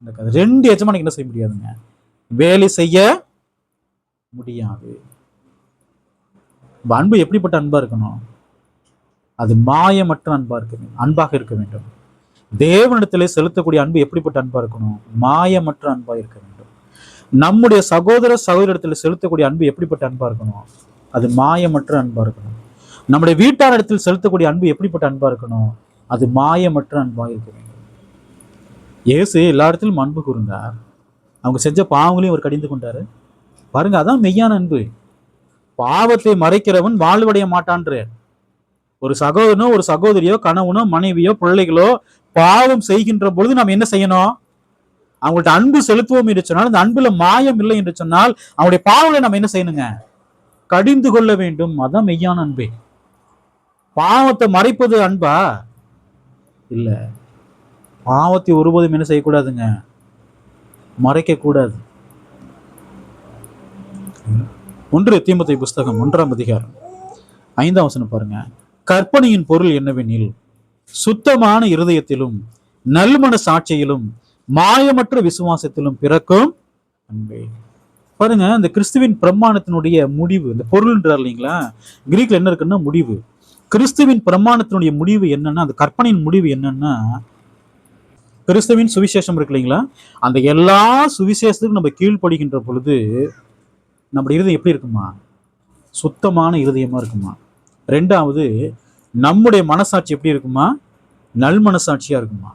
நடக்காது. ரெண்டு எஜமானுக்கு என்ன செய்ய முடியாதுங்க? வேலை செய்ய முடியாது. அன்பு எப்படிப்பட்ட அன்பா இருக்கணும்? அது மாயமற்ற அன்பாக இருக்க வேண்டும். தேவனிடத்திலே செலுத்தக்கூடிய அன்பு எப்படிப்பட்ட அன்பா இருக்கணும்? மாயமற்ற அன்பா இருக்க வேண்டும். நம்முடைய சகோதர சகோதரிடத்தில் செலுத்தக்கூடிய அன்பு எப்படிப்பட்ட அன்பா இருக்கணும்? அது மாயமற்ற அன்பா இருக்கணும். நம்முடைய வீட்டாரிடத்தில் செலுத்தக்கூடிய அன்பு எப்படிப்பட்ட அன்பா இருக்கணும்? அது மாயமற்ற அன்பா இருக்க வேண்டும். இயேசு எல்லா இடத்திலும் அன்பு கூர்ந்தார். அவங்க செஞ்ச பாவங்களையும் அவர் கடிந்து கொண்டாரு. பாருங்க, அதான் மெய்யான அன்பு. பாவத்தை மறைக்கிறவன் வாழ்வடைய மாட்டான்றார். ஒரு சகோதரனோ ஒரு சகோதரியோ கணவனோ மனைவியோ பிள்ளைகளோ பாவம் செய்கின்ற பொழுது நாம் என்ன செய்யணும்? அவங்கள்ட்ட அன்பு செலுத்துவோம் என்று சொன்னால், அந்த அன்புல மாயம் இல்லை என்று சொன்னால் அவங்களுடைய பாவங்களை நம்ம என்ன செய்யணுங்க? கடிந்து கொள்ள வேண்டும். அதான் மெய்யான அன்பே. பாவத்தை மறைப்பது அன்பா? இல்ல. பாவத்தை ஒருபோதும் என்ன செய்யக்கூடாதுங்க? மறைக்க கூடாது. 1 தீமோத்தேயு புஸ்தகம் 1ஆம் அதிகாரம் 5ஆம் வசனம் பாருங்க. கற்பனையின் பொருள் என்னவெனில், சுத்தமான இருதயத்திலும் நல்மன சாட்சியிலும் மாயமற்ற விசுவாசத்திலும் பிறக்கும் அன்பே. பாருங்க, இந்த கிறிஸ்துவின் பிரமாணத்தினுடைய முடிவு, இந்த பொருள்ன்றார் இல்லைங்களா, கிரீக்ல என்ன இருக்குன்னா முடிவு. கிறிஸ்துவின் பிரமாணத்தினுடைய முடிவு என்னன்னா, அந்த கற்பனையின் முடிவு என்னன்னா, கிறிஸ்துவின் சுவிசேஷம் இருக்கு இல்லைங்களா, அந்த எல்லா சுவிசேஷத்துக்கும் நம்ம கீழ்ப்படுகின்ற பொழுது நம்முடைய இருதயம் எப்படி இருக்குமா? சுத்தமான இருதயமா இருக்குமா. 2வது, நம்முடைய மனசாட்சி எப்படி இருக்குமா? நல் மனசாட்சியா இருக்குமா.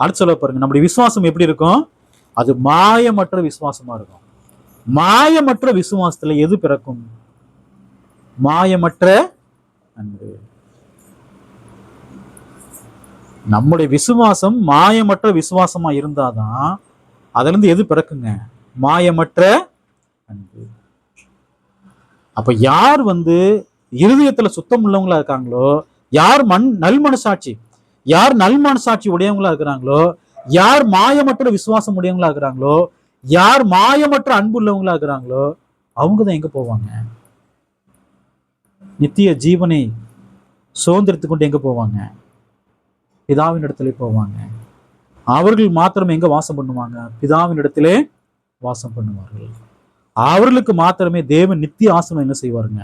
அடுத்து சொல்ல பாருங்க, நம்முடைய விசுவாசம் எப்படி இருக்கும்? அது மாயமற்ற விசுவாசமா இருக்கும். மாயமற்ற விசுவாசத்துல எது பிறக்கும்? மாயமற்ற அன்பு. நம்முடைய விசுவாசம் மாயமற்ற விசுவாசமா இருந்தாதான் அதுல இருந்து எது பிறக்குங்க? மாயமற்ற அன்பு. அப்ப யார் இருதயத்துல சுத்தம் உள்ளவங்களா இருக்காங்களோ, யார் நல் மனசாட்சி, யார் நல் மனசாட்சி உடையவங்களா இருக்கிறாங்களோ, யார் மாயமற்ற விசுவாசம் உடையவங்களா இருக்கிறாங்களோ, யார் மாயமற்ற அன்பு உள்ளவங்களா இருக்கிறாங்களோ, அவங்கதான் எங்க போவாங்க? நித்திய ஜீவனை சுதந்திரத்துக்கு கொண்டு எங்க போவாங்க? பிதாவின் இடத்திலே போவாங்க. அவர்கள் மாத்திரம் எங்க வாசம் பண்ணுவாங்க? பிதாவின் இடத்திலே வாசம் பண்ணுவார்கள். அவர்களுக்கு மாத்திரமே தேவன் நித்திய ஆசீர்வாதம் என்ன செய்வாருங்க?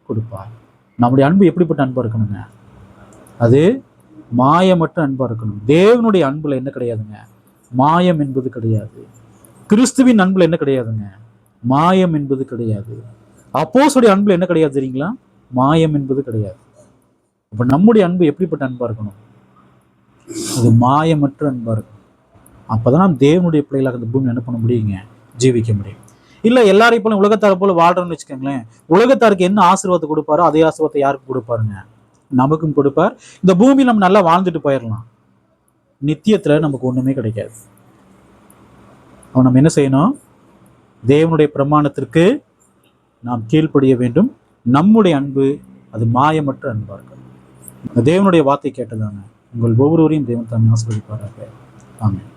கொடுப்பார். நம்முடைய அன்பு எப்படிப்பட்ட அன்பா இருக்கணுங்க? அது மாயமற்ற அன்பா இருக்கணும். தேவனுடைய அன்புல என்ன கிடையாதுங்க? மாயம் என்பது கிடையாது. கிறிஸ்துவின் அன்புல என்ன கிடையாதுங்க? மாயம் என்பது கிடையாது. அப்போஸ்தலருடைய அன்புல என்ன கிடையாது தெரியுங்களா? மாயம் என்பது கிடையாது. அப்ப நம்முடைய அன்பு எப்படிப்பட்ட அன்பா இருக்கணும்? அது மாயமற்ற அன்பா இருக்கும். அப்பதான் நாம் தேவனுடைய பிள்ளைகளாக இந்த பூமி என்ன பண்ண முடியுங்க? ஜீவிக்க முடியும். இல்ல எல்லாரையும் போல உலகத்தாரை போல வாழ்றோம்னு வச்சுக்கோங்களேன், உலகத்தாருக்கு என்ன ஆசீர்வாதத்தை கொடுப்பாரோ அதே ஆசீர்வாதத்தை யாருக்கு கொடுப்பாருங்க? நமக்கும் கொடுப்பார். இந்த பூமியில் நம்ம நல்லா வாழ்ந்துட்டு போயிடலாம். நித்தியத்துல நமக்கு ஒண்ணுமே கிடைக்காது. அவன் நம்ம என்ன செய்யணும்? தேவனுடைய பிரமாணத்திற்கு நாம் கீழ்ப்படிய வேண்டும். நம்முடைய அன்பு அது மாயமற்ற அன்பா இருக்கணும். தேவனுடைய வார்த்தை கேட்டதாங்க உங்கள் ஒவ்வொருவரையும் தேவன் தாமே ஆசீர்வதிப்பாராக. ஆமென்.